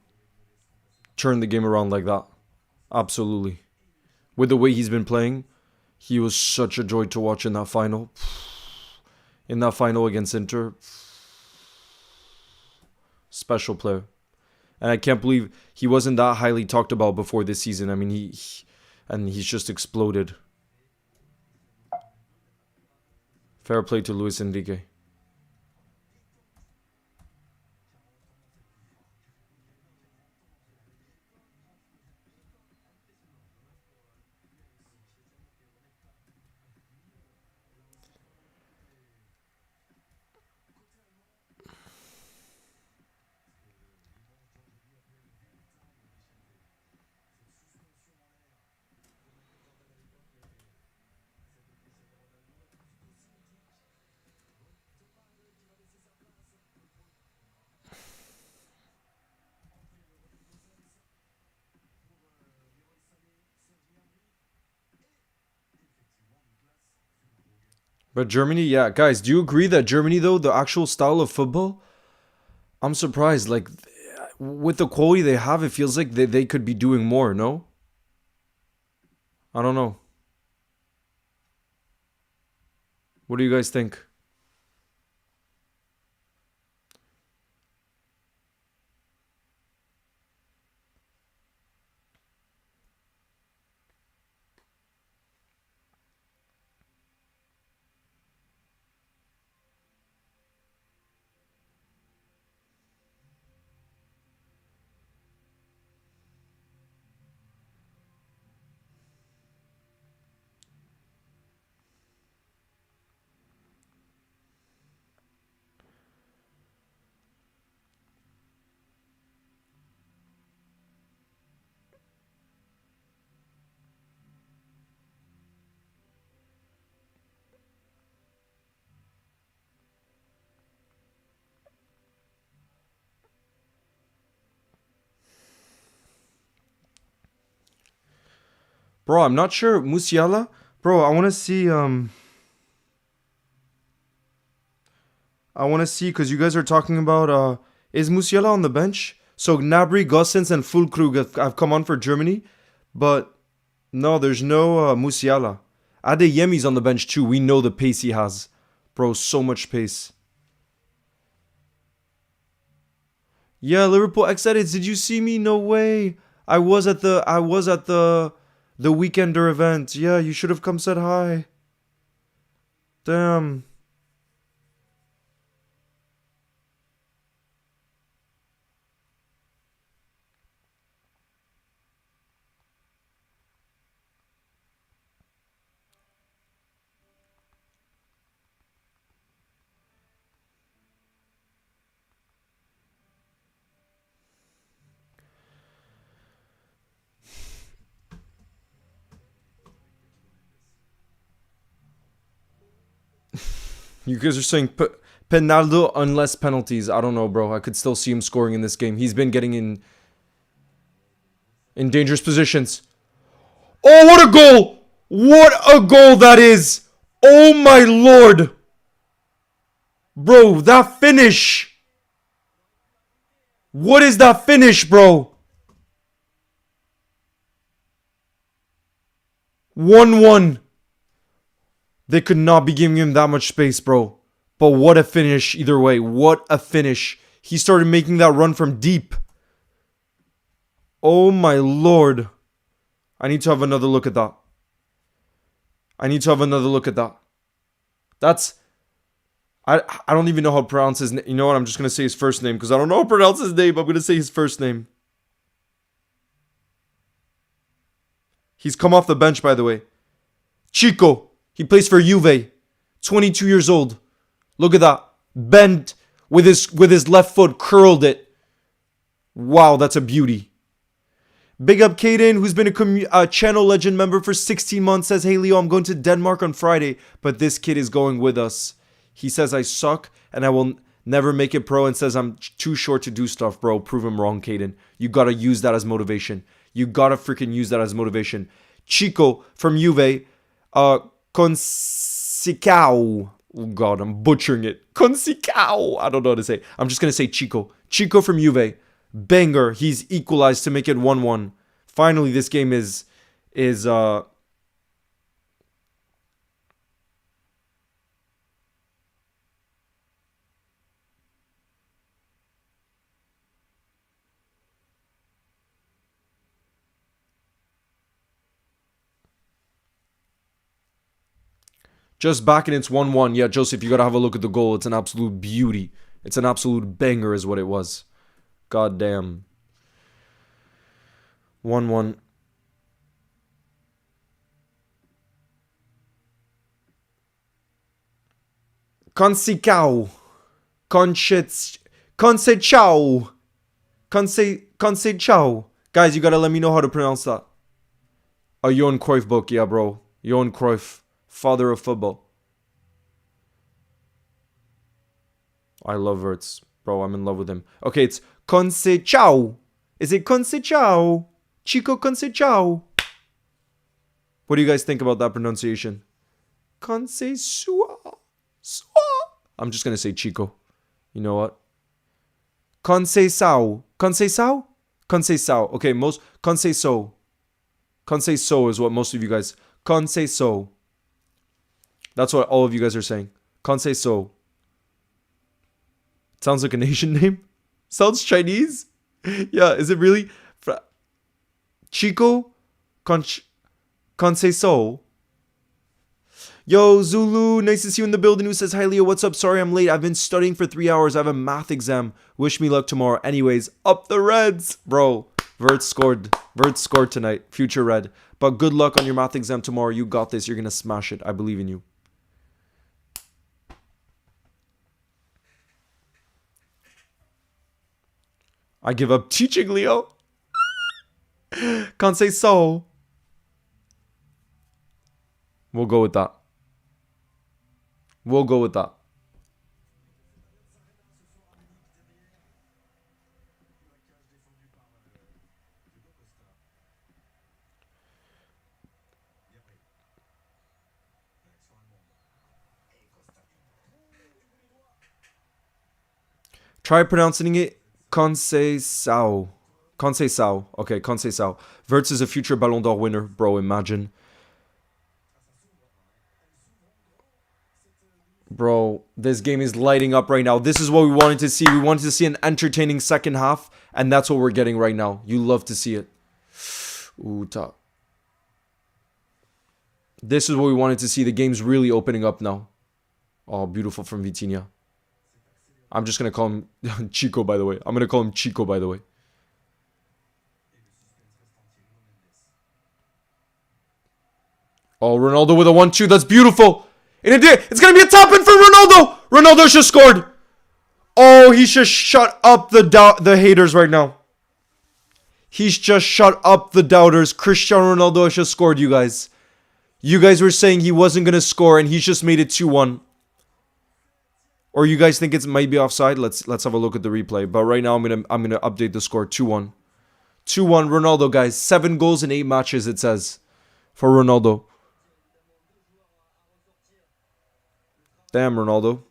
turn the game around like that. Absolutely. With the way he's been playing, he was such a joy to watch in that final. In that final against Inter. Special player. And I can't believe he wasn't that highly talked about before this season. I mean, he's just exploded. Fair play to Luis Enrique. But Germany, yeah, guys, do you agree that Germany, though, the actual style of football, I'm surprised. Like, with the quality they have, it feels like they could be doing more, no? I don't know. What do you guys think? Bro, I'm not sure. Musiala? Bro, I want to see, because you guys are talking about, is Musiala on the bench? So Gnabry, Gosens, and Füllkrug have come on for Germany, but no, there's no Musiala. Adeyemi's on the bench too. We know the pace he has. Bro, so much pace. Yeah, Liverpool X edits. Did you see me? No way. I was at the The Weekender event. Yeah, you should have come said hi. Damn. You guys are saying Penaldo unless penalties. I don't know, bro. I could still see him scoring in this game. He's been getting in dangerous positions. Oh, what a goal! What a goal that is! Oh my lord! Bro, that finish! What is that finish, bro? 1-1. They could not be giving him that much space, bro. But what a finish either way. What a finish. He started making that run from deep. Oh my lord. I need to have another look at that. That's... I don't even know how to pronounce his name. You know what? I'm just going to say his first name because I don't know how to pronounce his name. I'm going to say his first name. He's come off the bench, by the way. Chico. He plays for Juve. 22 years old. Look at that. Bent with his left foot. Curled it. Wow, that's a beauty. Big up Caden, who's been a channel legend member for 16 months. Says, hey Leo, I'm going to Denmark on Friday. But this kid is going with us. He says I suck and I will never make it pro and says I'm too short to do stuff, bro. Prove him wrong, Caden. You gotta use that as motivation. You gotta freaking use that as motivation. Chico from Juve. Consicao. Oh god, I'm butchering it. Consicao. I don't know how to say. I'm just gonna say Chico. Chico from Juve. Banger. He's equalized to make it 1-1. Finally, this game is just back and it's 1-1. Yeah, Joseph, you gotta have a look at the goal. It's an absolute beauty. It's an absolute banger is what it was. God damn. 1-1. Consicao. Consecao. Consecao. Guys, you gotta let me know how to pronounce that. A Johan Cruyff book, yeah, bro. Johan Cruyff. Father of football. I love WIRTZ. Bro, I'm in love with him. Okay, it's Consecao. Is it Consecao? Chico Consecao. What do you guys think about that pronunciation? Consecao. I'm just going to say Chico. You know what? Conceição. Conceição? Conceição. Okay, Conceição. Conceição is what most of you guys... Conceição. That's what all of you guys are saying. Conceição. Sounds like a nation name. Sounds Chinese. Yeah, is it really? Chico Conceição. Yo, Zulu, nice to see you in the building. Who says, hi, Leo, what's up? Sorry I'm late. I've been studying for 3 hours. I have a math exam. Wish me luck tomorrow. Anyways, up the Reds. Bro, WIRTZ scored. WIRTZ scored tonight. Future Red. But good luck on your math exam tomorrow. You got this. You're going to smash it. I believe in you. I give up teaching, Leo. Can't say so. We'll go with that. We'll go with that. Try pronouncing it Conceição. Conceição. Okay, Conceição. WIRTZ is a future Ballon d'Or winner, bro, imagine. Bro, this game is lighting up right now. This is what we wanted to see. We wanted to see an entertaining second half, and that's what we're getting right now. You love to see it. Ooh, top. This is what we wanted to see. The game's really opening up now. Oh, beautiful from Vitinha. I'm just going to call him Chico, by the way. I'm going to call him Chico, by the way. Oh, Ronaldo with a 1-2. That's beautiful. And it's going to be a top in for Ronaldo. Ronaldo just scored. Oh, he's just shut up the haters right now. He's just shut up the doubters. Cristiano Ronaldo has just scored, you guys. You guys were saying he wasn't going to score, and he's just made it 2-1. Or you guys think it might be offside? Let's have a look at the replay. But right now, I'm gonna update the score. 2-1. 2-1, Ronaldo, guys. 7 goals in 8 matches, it says, for Ronaldo. Damn, Ronaldo.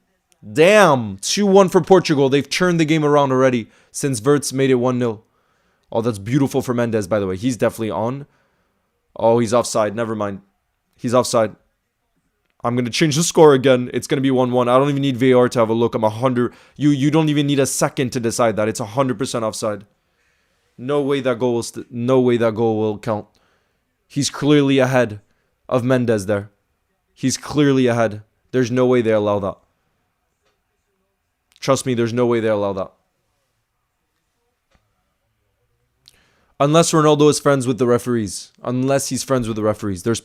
Damn. 2-1 for Portugal. They've turned the game around already since WIRTZ made it 1-0. Oh, that's beautiful for Mendes, by the way. He's definitely on. Oh, he's offside. Never mind. He's offside. I'm going to change the score again. It's going to be 1-1. I don't even need VAR to have a look. I'm 100. You don't even need a second to decide that. It's 100% offside. No way that goal will count. He's clearly ahead of Mendes there. He's clearly ahead. There's no way they allow that. Trust me, there's no way they allow that. Unless Ronaldo is friends with the referees. Unless he's friends with the referees. There's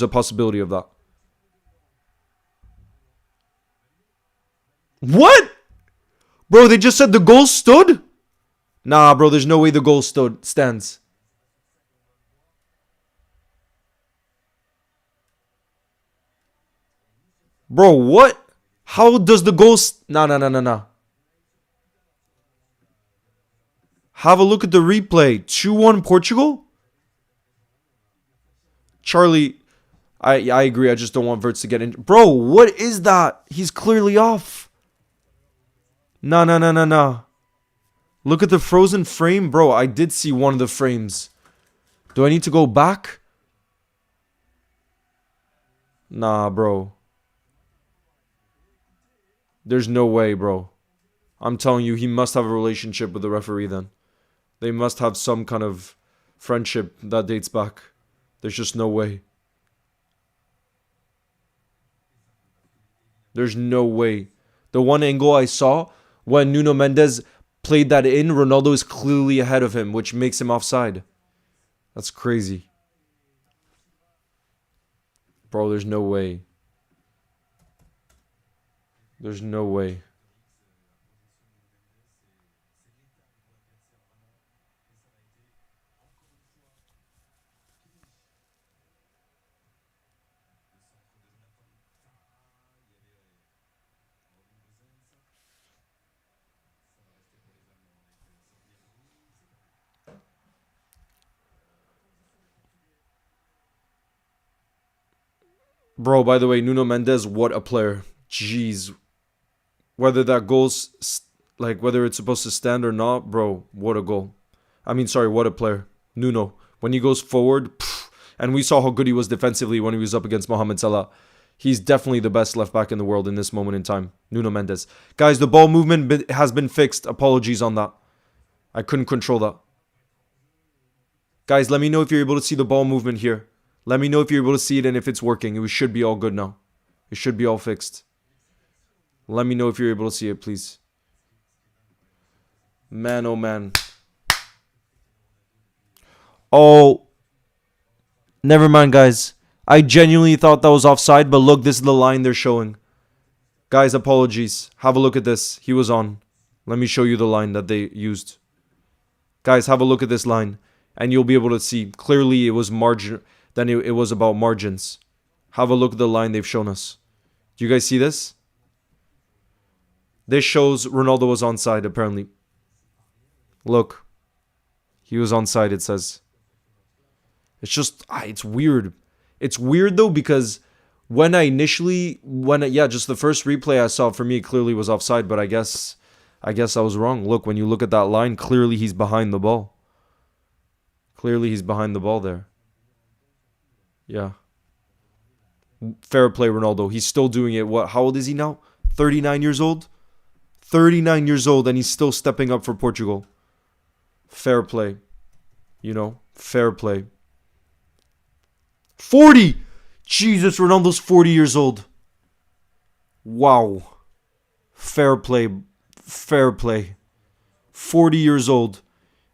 a possibility of that. What? Bro, they just said the goal stood? Nah, bro, there's no way the goal stands. Bro, what? How does the goal... Nah. Have a look at the replay. 2-1 Portugal? Charlie, I agree. I just don't want WIRTZ to get in. Bro, what is that? He's clearly off. Nah. Look at the frozen frame. Bro, I did see one of the frames. Do I need to go back? Nah, bro. There's no way, bro. I'm telling you, he must have a relationship with the referee then. They must have some kind of friendship that dates back. There's just no way. There's no way. The one angle I saw when Nuno Mendes played that in, Ronaldo is clearly ahead of him, which makes him offside. That's crazy. Bro, there's no way. There's no way. Bro, by the way, Nuno Mendes, what a player. Jeez. Whether that goal's, whether it's supposed to stand or not, bro, what a goal. What a player. Nuno. When he goes forward, and we saw how good he was defensively when he was up against Mohamed Salah. He's definitely the best left back in the world in this moment in time. Nuno Mendes. Guys, the ball movement has been fixed. Apologies on that. I couldn't control that. Guys, let me know if you're able to see the ball movement here. Let me know if you're able to see it and if it's working. It should be all good now. It should be all fixed. Let me know if you're able to see it, please. Man, oh man. Oh. Never mind, guys. I genuinely thought that was offside, but look, this is the line they're showing. Guys, apologies. Have a look at this. He was on. Let me show you the line that they used. Guys, have a look at this line. And you'll be able to see. Clearly, it was margin. Then it was about margins. Have a look at the line they've shown us. Do you guys see this? This shows Ronaldo was onside, apparently. Look. He was onside, it says. It's just, it's weird. It's weird, though, because just the first replay I saw, for me, it clearly was offside, but I guess I was wrong. Look, when you look at that line, clearly he's behind the ball. Clearly he's behind the ball there. Yeah. Fair play, Ronaldo. He's still doing it. How old is he now? 39 years old? 39 years old, and he's still stepping up for Portugal. Fair play. Fair play. 40! Jesus, Ronaldo's 40 years old. Wow. Fair play. Fair play. 40 years old.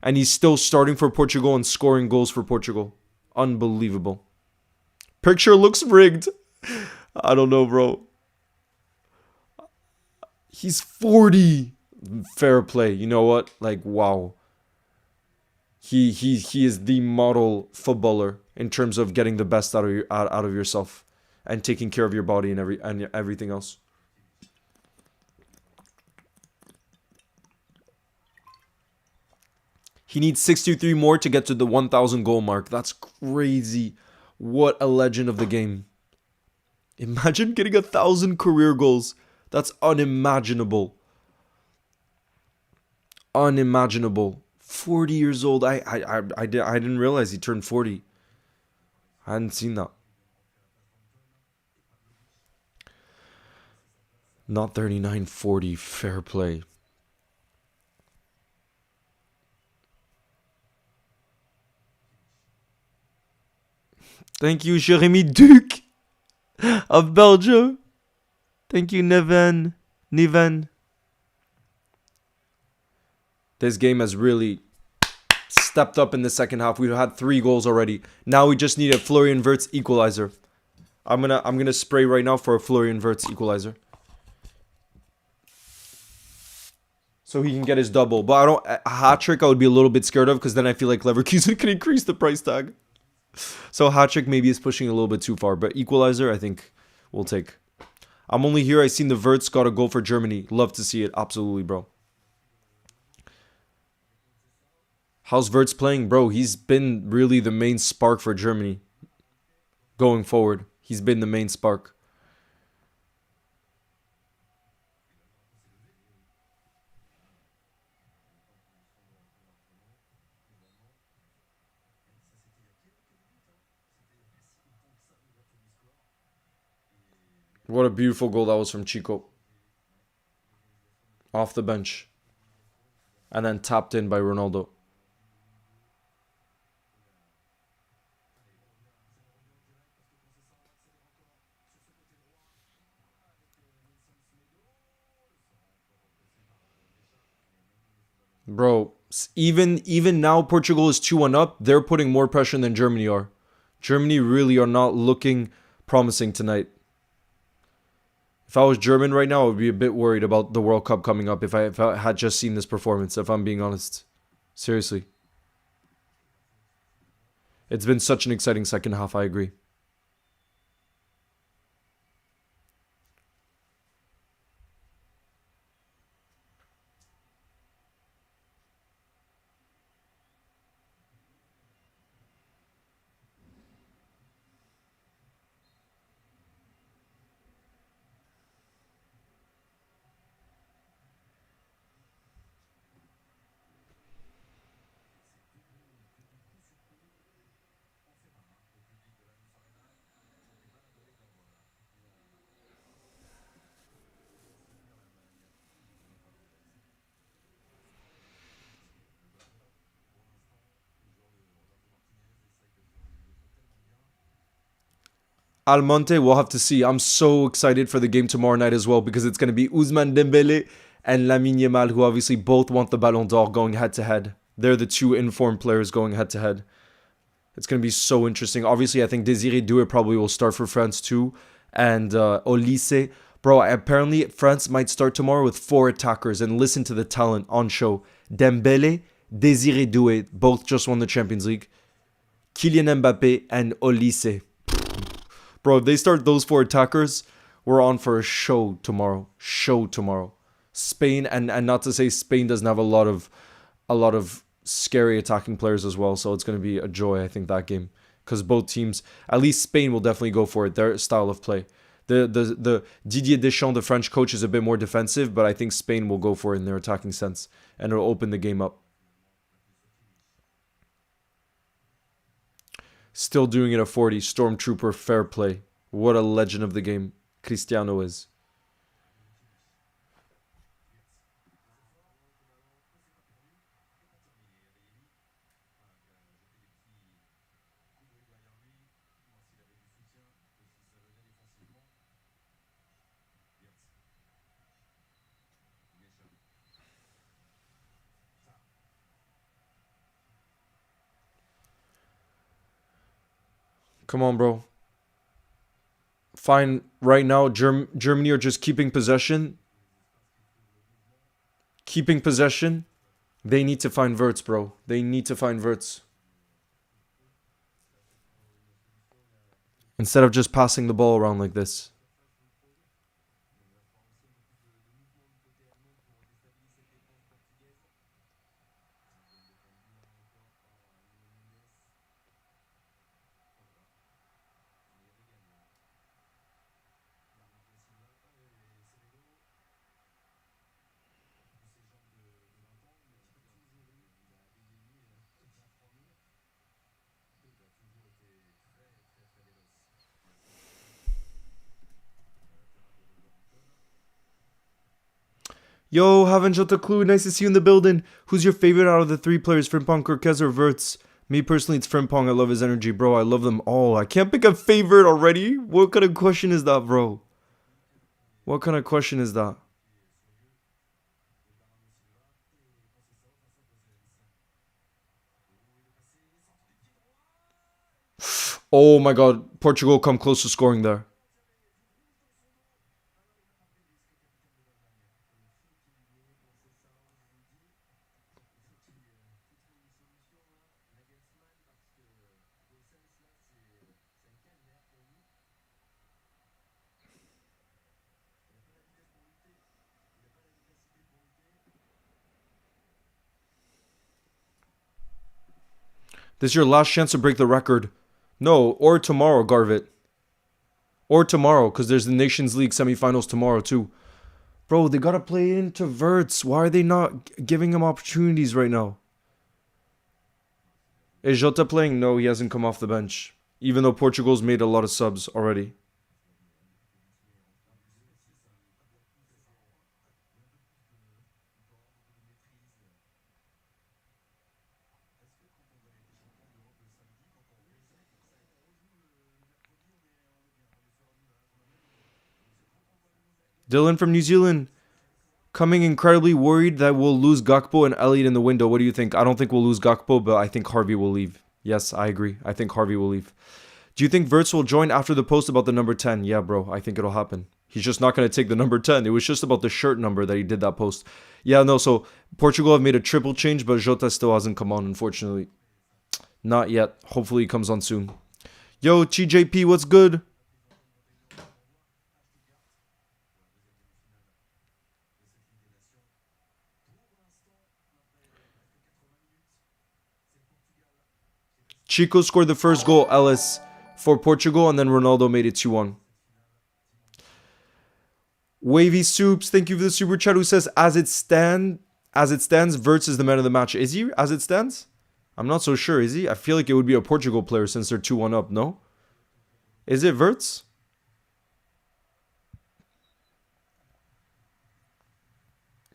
And he's still starting for Portugal and scoring goals for Portugal. Unbelievable. Picture looks rigged. I don't know, bro. He's 40. Fair play. You know what? Like, wow. He is the model footballer in terms of getting the best out of yourself and taking care of your body and everything else. He needs 63 more to get to the 1,000 goal mark. That's crazy. What a legend of the game. Imagine getting 1,000 career goals. That's unimaginable. Unimaginable. 40 years old. I didn't realize he turned 40. I hadn't seen that. Not 39, 40. Fair play. Thank you, Jeremy Duke of Belgium. Thank you, Niven. This game has really stepped up in the second half. We've had 3 goals already. Now we just need a Florian Wirtz equalizer. I'm gonna spray right now for a Florian Wirtz equalizer, so he can get his double. But a hat trick I would be a little bit scared of, because then I feel like Leverkusen can increase the price tag. So hat trick maybe is pushing a little bit too far, but equalizer I think we'll take. I'm only here. I seen the Wirtz got a goal for Germany. Love to see it. Absolutely, bro. How's Wirtz playing, bro? He's been really the main spark for Germany going forward. He's been the main spark. What a beautiful goal that was from Chico. Off the bench. And then tapped in by Ronaldo. Bro, even now Portugal is 2-1 up. They're putting more pressure than Germany are. Germany really are not looking promising tonight. If I was German right now, I would be a bit worried about the World Cup coming up if I had just seen this performance, if I'm being honest. Seriously. It's been such an exciting second half, I agree. Almonte, we'll have to see. I'm so excited for the game tomorrow night as well, because it's going to be Ousmane Dembele and Lamine Yamal, who obviously both want the Ballon d'Or, going head to head. They're the 2 informed players going head to head. It's going to be so interesting. Obviously, I think Désiré Doué probably will start for France too. And Olise. Bro, apparently France might start tomorrow with 4 attackers. And listen to the talent on show. Dembele, Désiré Doué, both just won the Champions League. Kylian Mbappé and Olise. Bro, if they start those 4 attackers, we're on for a show tomorrow. Spain, and not to say Spain doesn't have a lot of scary attacking players as well, so it's going to be a joy, I think, that game, because both teams, at least Spain will definitely go for it, their style of play. The Didier Deschamps, the French coach, is a bit more defensive, but I think Spain will go for it in their attacking sense, and it'll open the game up. Still doing it at 40. Stormtrooper, fair play. What a legend of the game Cristiano is. Come on, bro. Fine. Right now, Germany are just keeping possession. Keeping possession. They need to find WIRTZ, bro. They need to find WIRTZ. Instead of just passing the ball around like this. Yo, haven't shot a clue. Nice to see you in the building. Who's your favorite out of the 3 players, Frimpong, Kirkez, or WIRTZ? Me personally, it's Frimpong. I love his energy, bro. I love them all. I can't pick a favorite already. What kind of question is that, bro? What kind of question is that? Oh my god. Portugal come close to scoring there. This is your last chance to break the record. No, or tomorrow, Garvit. Or tomorrow, because there's the Nations League semifinals tomorrow, too. Bro, they gotta play into WIRTZ. Why are they not giving him opportunities right now? Is Jota playing? No, he hasn't come off the bench. Even though Portugal's made a lot of subs already. Dylan from New Zealand. Coming incredibly worried that we'll lose Gakpo and Elliott in the window. What do you think? I don't think we'll lose Gakpo, but I think Harvey will leave. Yes, I agree. I think Harvey will leave. Do you think WIRTZ will join after the post about the number 10? Yeah, bro. I think it'll happen. He's just not going to take the number 10. It was just about the shirt number that he did that post. Yeah, no, so Portugal have made a triple change, but Jota still hasn't come on, unfortunately. Not yet. Hopefully he comes on soon. Yo, TJP, what's good? Chico scored the first goal, Ellis, for Portugal, and then Ronaldo made it 2-1. Wavy Soups, thank you for the super chat, who says, as it stands, WIRTZ is the man of the match. Is he, as it stands? I'm not so sure, is he? I feel like it would be a Portugal player since they're 2-1 up, no? Is it WIRTZ?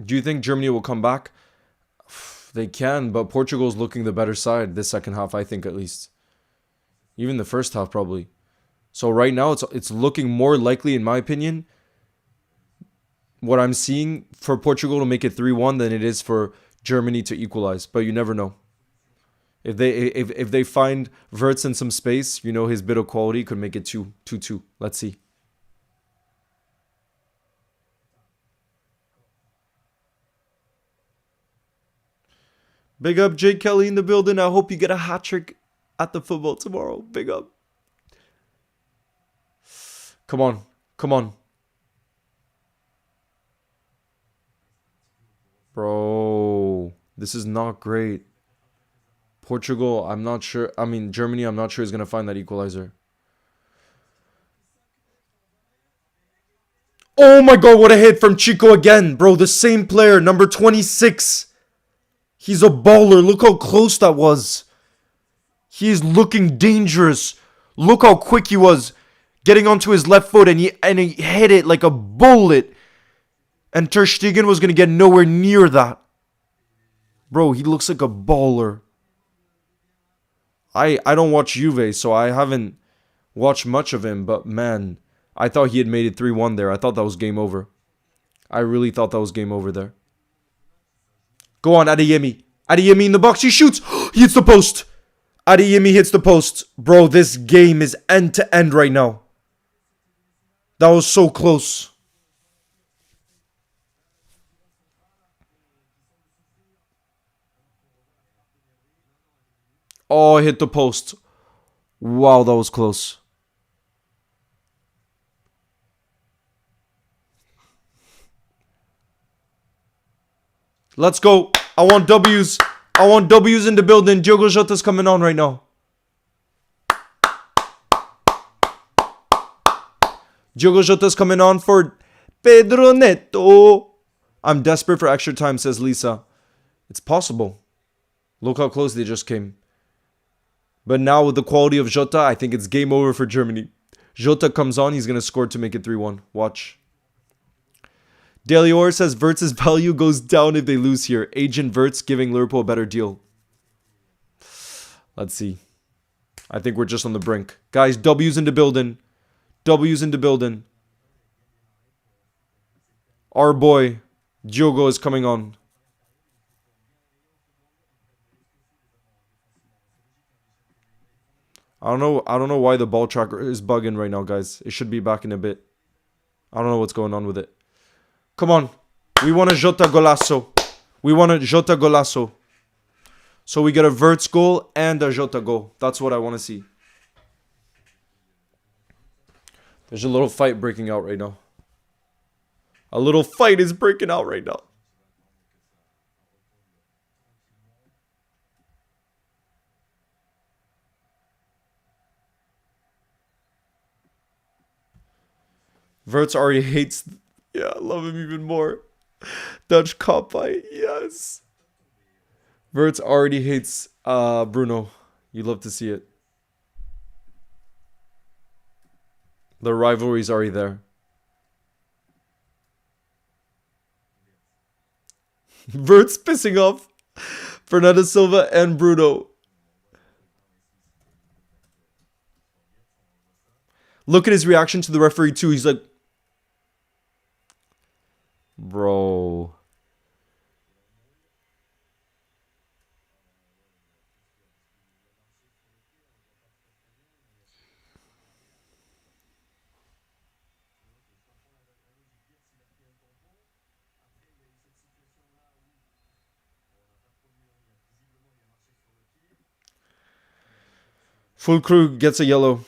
Do you think Germany will come back? They can, but Portugal's looking the better side this second half, I think, at least. Even the first half, probably. So right now, it's looking more likely, in my opinion, what I'm seeing for Portugal to make it 3-1 than it is for Germany to equalize. But you never know. If they find WIRTZ in some space, you know, his bit of quality could make it 2-2. Let's see. Big up Jay Kelly in the building. I hope you get a hat trick at the football tomorrow. Big up. Come on. Come on. Bro. This is not great. Portugal, I'm not sure. I mean, Germany, I'm not sure is going to find that equalizer. Oh my god, what a hit from Chico again. Bro, the same player, number 26. He's a baller. Look how close that was. He's looking dangerous. Look how quick he was. Getting onto his left foot and he hit it like a bullet. And Ter Stegen was going to get nowhere near that. Bro, he looks like a baller. I don't watch Juve, so I haven't watched much of him. But man, I thought he had made it 3-1 there. I thought that was game over. I really thought that was game over there. Go on, Adeyemi. Adeyemi in the box. He shoots. He hits the post. Adeyemi hits the post. Bro, this game is end to end right now. That was so close. Oh, hit the post. Wow, that was close. Let's go. I want W's. I want W's in the building. Diogo Jota's coming on right now. Diogo Jota's coming on for Pedro Neto. I'm desperate for extra time, says Lisa. It's possible. Look how close they just came. But now with the quality of Jota, I think it's game over for Germany. Jota comes on. He's going to score to make it 3-1. Watch. Daily Or says WIRTZ's value goes down if they lose here. Agent WIRTZ giving Liverpool a better deal. Let's see. I think we're just on the brink. Guys, W's in the building. W's in the building. Our boy, Diogo, is coming on. I don't know why the ball tracker is bugging right now, guys. It should be back in a bit. I don't know what's going on with it. Come on. We want a Jota golazo. We want a Jota golazo. So we get a WIRTZ goal and a Jota goal. That's what I want to see. There's a little fight breaking out right now. A little fight is breaking out right now. WIRTZ already hates... Yeah, I love him even more. Dutch cop fight. Yes. WIRTZ already hates Bruno. You love to see it. The rivalry's already there. WIRTZ pissing off Fernando Silva and Bruno. Look at his reaction to the referee too. He's like, bro. Full crew gets a yellow.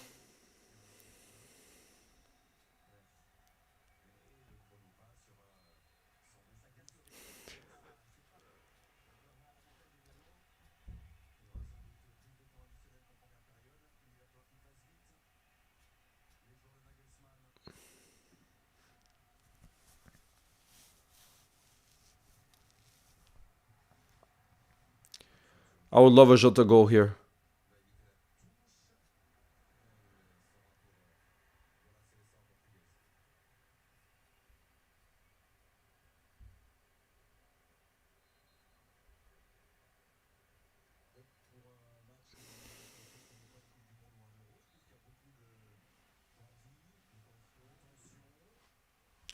I would love a Jota goal here.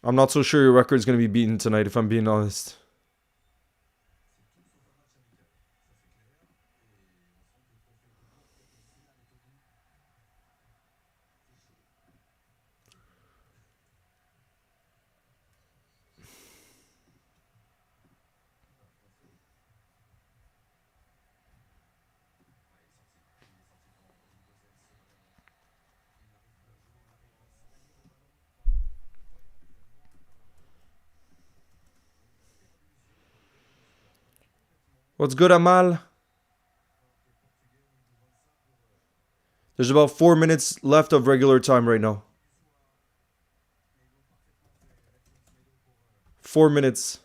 I'm not so sure your record's going to be beaten tonight, if I'm being honest. What's good, Amal? There's about 4 minutes left of regular time right now. 4 minutes.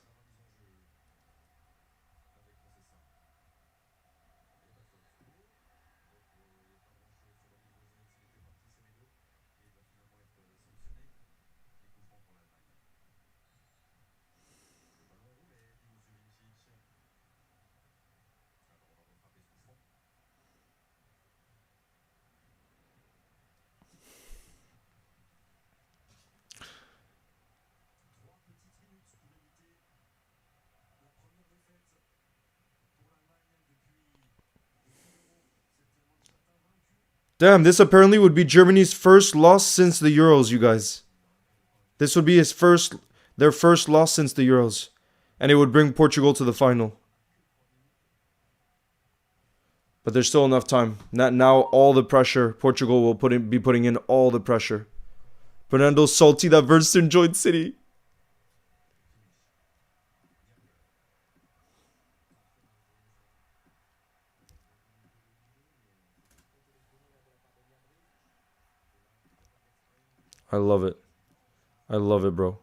Damn, this apparently would be Germany's first loss since the Euros, you guys. This would be their first loss since the Euros. And it would bring Portugal to the final. But there's still enough time. Now all the pressure, Portugal will be putting in all the pressure. Fernando's salty that Verson joined City. I love it. I love it, bro.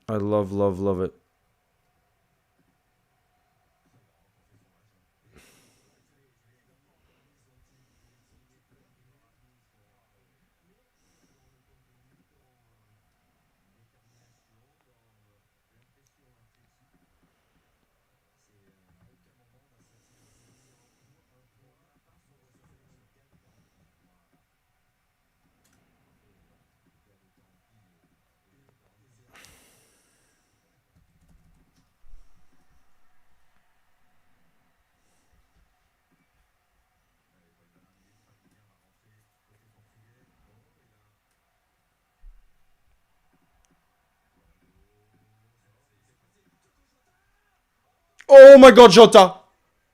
I love, love, love it. Oh my god, Jota!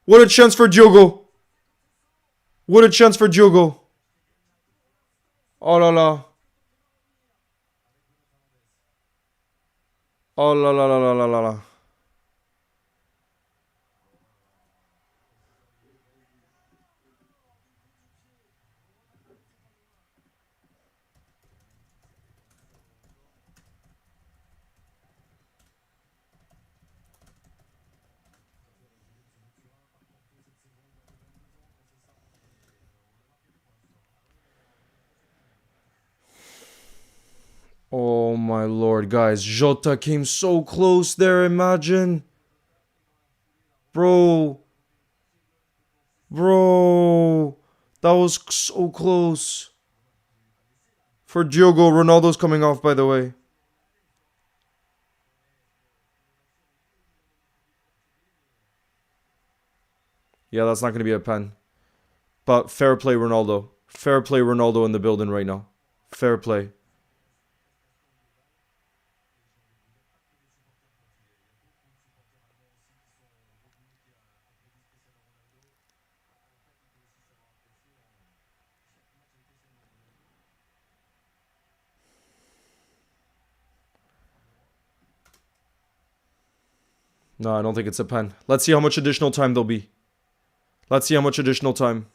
What a chance for Diogo! What a chance for Diogo! Oh la la. Oh la la la la la la la. Oh my lord, guys. Jota came so close there, imagine. Bro. Bro. That was so close. For Diogo, Ronaldo's coming off, by the way. Yeah, that's not going to be a pen. But fair play, Ronaldo. Fair play, Ronaldo in the building right now. Fair play. No, I don't think it's a pen. Let's see how much additional time there'll be. Let's see how much additional time.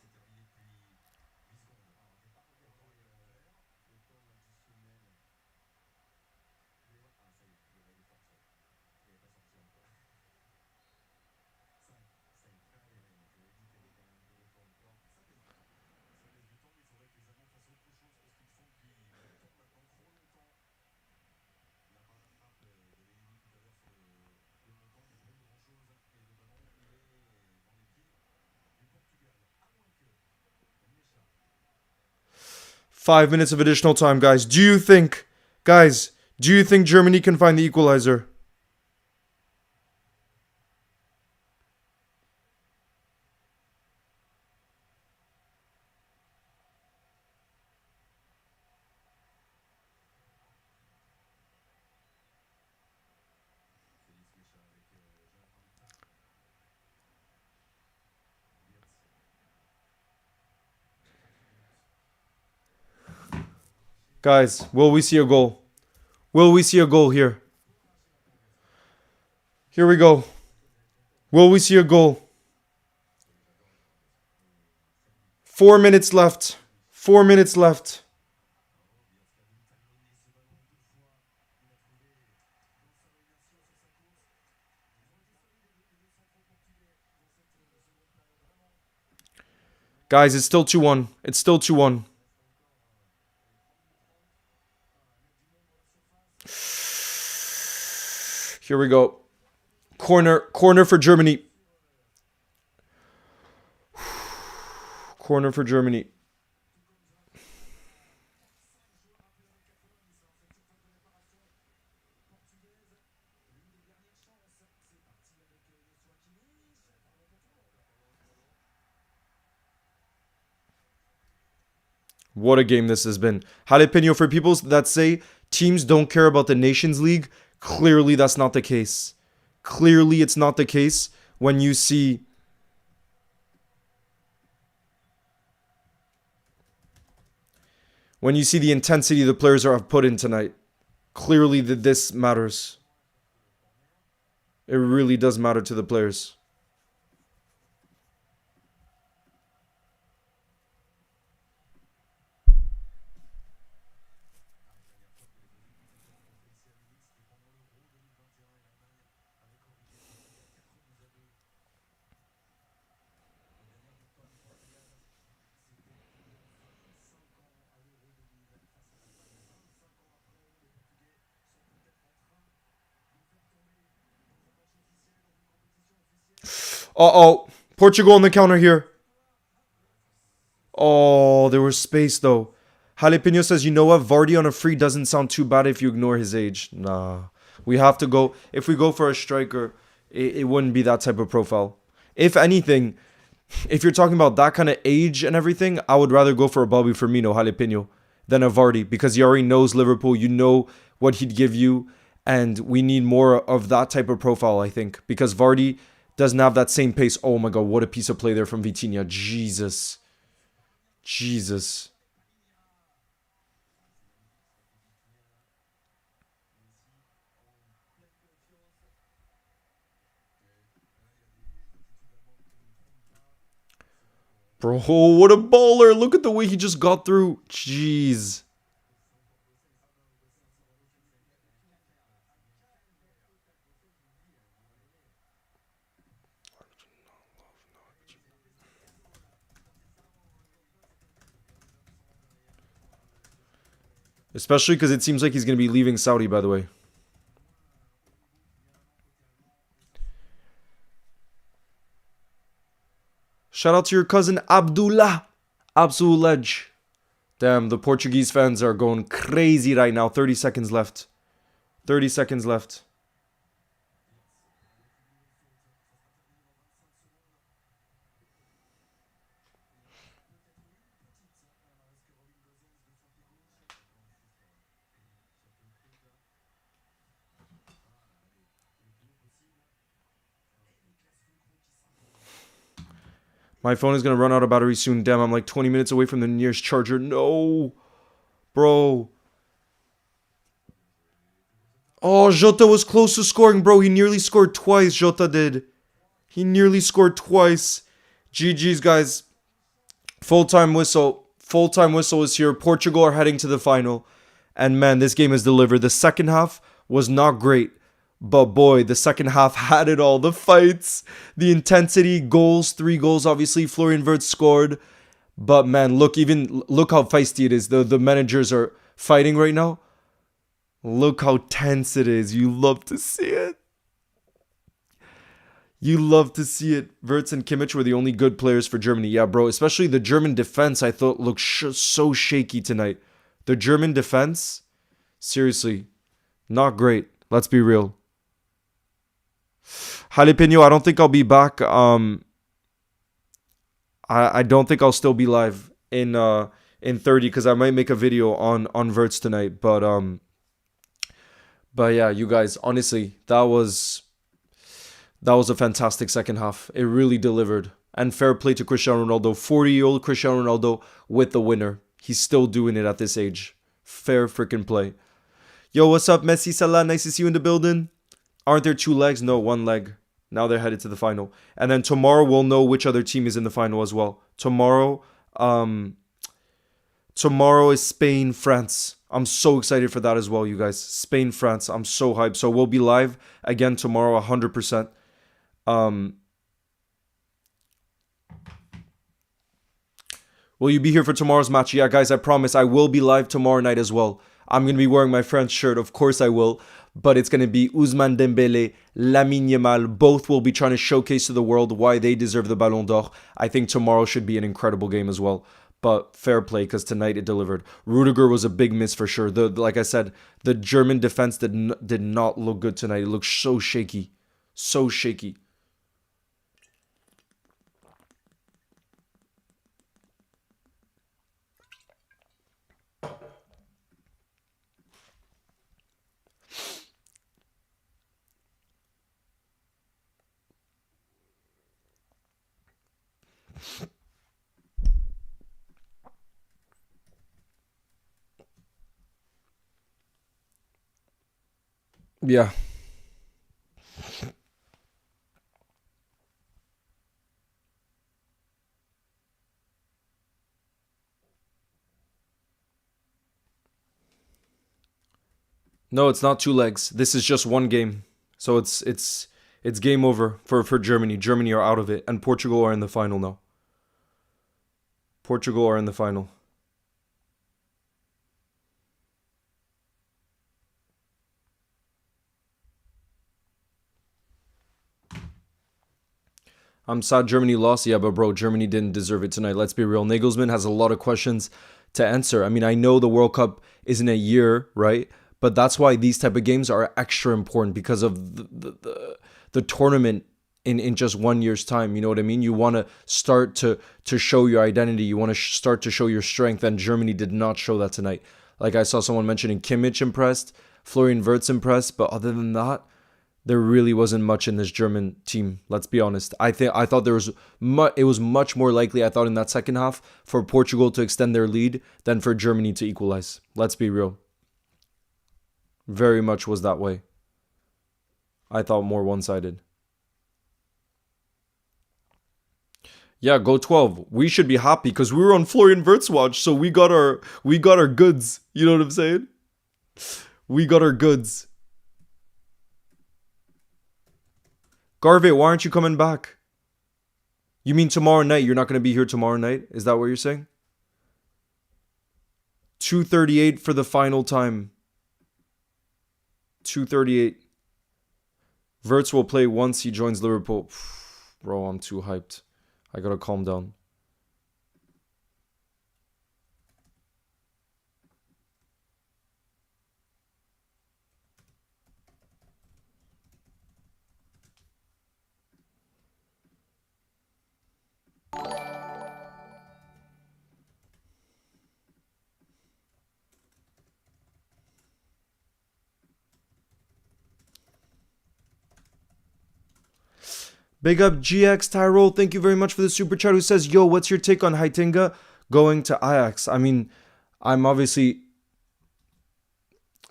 Five minutes of additional time, guys. Do you think Germany can find the equalizer? Guys, will we see a goal? Will we see a goal here? Here we go. Will we see a goal? 4 minutes left. 4 minutes left. Guys, it's still 2-1. It's still 2-1. Here we go. Corner for Germany. Corner for Germany. What a game this has been. Jalapeno, for people that say teams don't care about the Nations League, clearly that's not the case. Clearly it's not the case when you see the intensity the players have put in tonight. Clearly that this matters. It really does matter to the players. Uh-oh. Portugal on the counter here. Oh, there was space though. Jalapeno says, you know what? Vardy on a free doesn't sound too bad if you ignore his age. Nah. We have to go. If we go for a striker, it wouldn't be that type of profile. If anything, if you're talking about that kind of age and everything, I would rather go for a Bobby Firmino, Jalapeno, than a Vardy. Because he already knows Liverpool. You know what he'd give you. And we need more of that type of profile, I think. Because Vardy doesn't have that same pace. Oh my God, what a piece of play there from Vitinha. Jesus. Jesus. Bro, what a baller. Look at the way he just got through. Jeez. Especially because it seems like he's going to be leaving Saudi, by the way. Shout out to your cousin Abdullah. Absulaj. Damn, the Portuguese fans are going crazy right now. 30 seconds left. 30 seconds left. My phone is going to run out of battery soon. Damn, I'm like 20 minutes away from the nearest charger. No. Bro. Oh, Jota was close to scoring, bro. He nearly scored twice, Jota did. He nearly scored twice. GG's, guys. Full-time whistle. Full-time whistle is here. Portugal are heading to the final. And man, this game is delivered. The second half was not great. But boy, the second half had it all. The fights, the intensity, goals, 3 goals, obviously. Florian Wirtz scored. But man, look how feisty it is. The managers are fighting right now. Look how tense it is. You love to see it. You love to see it. Wirtz and Kimmich were the only good players for Germany. Yeah, bro. Especially the German defense, I thought looked so shaky tonight. The German defense, seriously, not great. Let's be real. Jalapeno, I don't think I'll be back. I don't think I'll still be live in 30 because I might make a video on WIRTZ tonight. But yeah, you guys, honestly, that was a fantastic second half. It really delivered. And fair play to Cristiano Ronaldo. 40-year-old Cristiano Ronaldo with the winner. He's still doing it at this age. Fair freaking play. Yo, what's up, Messi Salah? Nice to see you in the building. Aren't there 2 legs? No, 1 leg. Now they're headed to the final. And then tomorrow we'll know which other team is in the final as well. Tomorrow is Spain, France. I'm so excited for that as well, you guys. Spain, France. I'm so hyped. So we'll be live again tomorrow, 100%. Will you be here for tomorrow's match? Yeah, guys, I promise I will be live tomorrow night as well. I'm going to be wearing my French shirt. Of course I will. But it's going to be Ousmane Dembele, Lamine Yamal. Both will be trying to showcase to the world why they deserve the Ballon d'Or. I think tomorrow should be an incredible game as well. But fair play, because tonight it delivered. Rudiger was a big miss for sure. Like I said, the German defense did not look good tonight. It looked so shaky. So shaky. Yeah. No, it's not two legs. This is just one game. So it's game over for Germany. Germany are out of it, and Portugal are in the final now. Portugal are in the final. I'm sad Germany lost. Yeah, but bro, Germany didn't deserve it tonight. Let's be real. Nagelsmann has a lot of questions to answer. I mean, I know the World Cup isn't a year, right? But that's why these type of games are extra important because of the tournament in just 1 year's time. You know what I mean? You want to start to show your identity. You want to start to show your strength. And Germany did not show that tonight. Like I saw someone mentioning Kimmich impressed, Florian Wirtz impressed, but other than that, there really wasn't much in this German team. Let's be honest. I thought there was it was much more likely. I thought in that second half for Portugal to extend their lead than for Germany to equalize. Let's be real. Very much was that way. I thought more one-sided. Yeah, go 12. We should be happy because we were on Florian Wirtz watch, so we got our goods. You know what I'm saying? We got our goods. Garvey, why aren't you coming back? You mean tomorrow night? You're not going to be here tomorrow night? Is that what you're saying? 2:38 for the final time. 2:38. Wirtz will play once he joins Liverpool. Bro, I'm too hyped. I gotta calm down. Big up GX Tyrol. Thank you very much for the super chat. Who says, "Yo, what's your take on Heitinga going to Ajax?" I mean, I'm obviously,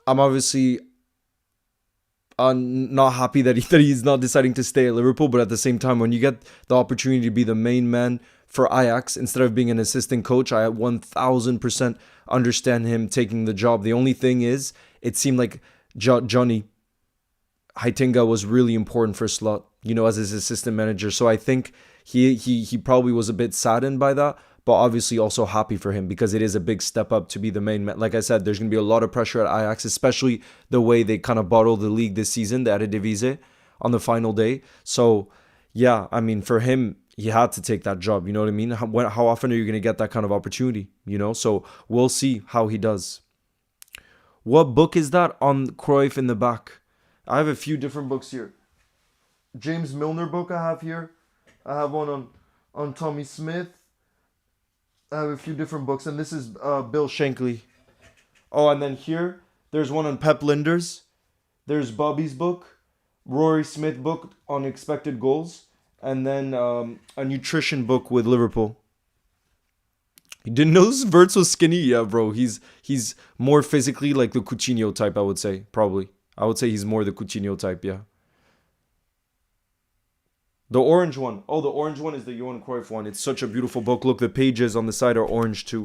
I'm obviously not happy that he's not deciding to stay at Liverpool. But at the same time, when you get the opportunity to be the main man for Ajax instead of being an assistant coach, I 1000% understand him taking the job. The only thing is, it seemed like Johnny Heitinga was really important for Slot, as his assistant manager. So I think he probably was a bit saddened by that, but obviously also happy for him because it is a big step up to be the main man. Like I said, there's going to be a lot of pressure at Ajax, especially the way they kind of bottled the league this season, the Eredivisie, on the final day. So yeah, I mean, for him, he had to take that job. You know what I mean? How often are you going to get that kind of opportunity? So we'll see how he does. What book is that on Cruyff in the back? I have a few different books here. James Milner book I have here. I have one on Tommy Smith. I have a few different books, and this is Bill Shankly. Oh, and then here, there's one on Pep Linders. There's Bobby's book, Rory Smith book on expected goals, and then a nutrition book with Liverpool. You didn't know Wirtz was skinny? Yeah, bro. He's more physically like the Coutinho type, I would say, probably. I would say he's more the Coutinho type, yeah. The orange one. Oh, the orange one is the Johan Cruyff one. It's such a beautiful book. Look, the pages on the side are orange too.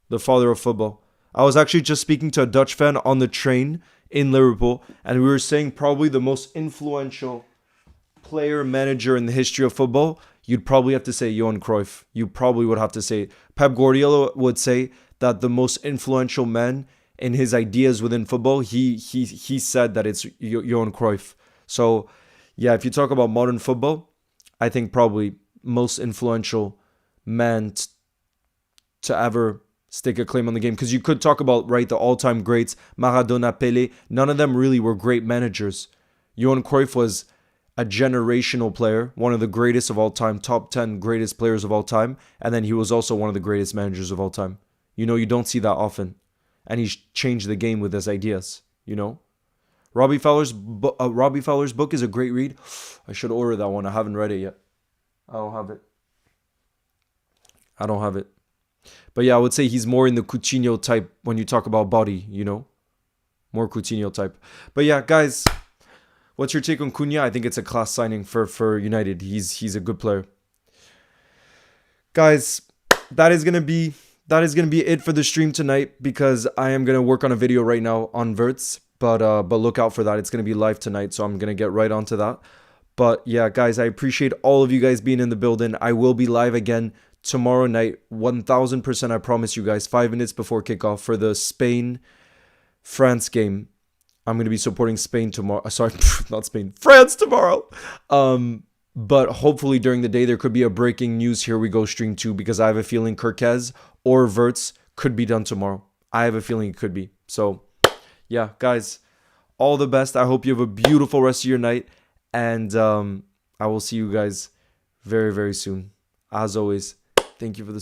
The father of football. I was actually just speaking to a Dutch fan on the train in Liverpool, and we were saying probably the most influential player, manager in the history of football. You'd probably have to say Johan Cruyff. You probably would have to say Pep Guardiola would say that the most influential man in his ideas within football, he said that it's Johan Cruyff. So, yeah, if you talk about modern football, I think probably most influential man to ever stake a claim on the game. Because you could talk about, right, the all-time greats, Maradona, Pelé. None of them really were great managers. Johan Cruyff was a generational player, one of the greatest of all time, top 10 greatest players of all time. And then he was also one of the greatest managers of all time. You don't see that often. And he's changed the game with his ideas, Robbie Fowler's book is a great read. I should order that one. I haven't read it yet. I don't have it. I don't have it. But yeah, I would say he's more in the Coutinho type when you talk about body, you know? More Coutinho type. But yeah, guys, what's your take on Cunha? I think it's a class signing for United. He's a good player. Guys, that is gonna be it for the stream tonight, because I am gonna work on a video right now on WIRTZ. But look out for that. It's gonna be live tonight, so I'm gonna get right onto that. But yeah, guys, I appreciate all of you guys being in the building. I will be live again tomorrow night, 1000%. I promise you guys, 5 minutes before kickoff for the Spain-France game. I'm going to be supporting Spain tomorrow. Sorry, not Spain, France tomorrow. But hopefully during the day, there could be a breaking news Here We Go stream too, because I have a feeling Kirkez or WIRTZ could be done tomorrow. I have a feeling it could be. So yeah, guys, all the best. I hope you have a beautiful rest of your night. And I will see you guys very, very soon. As always, thank you for the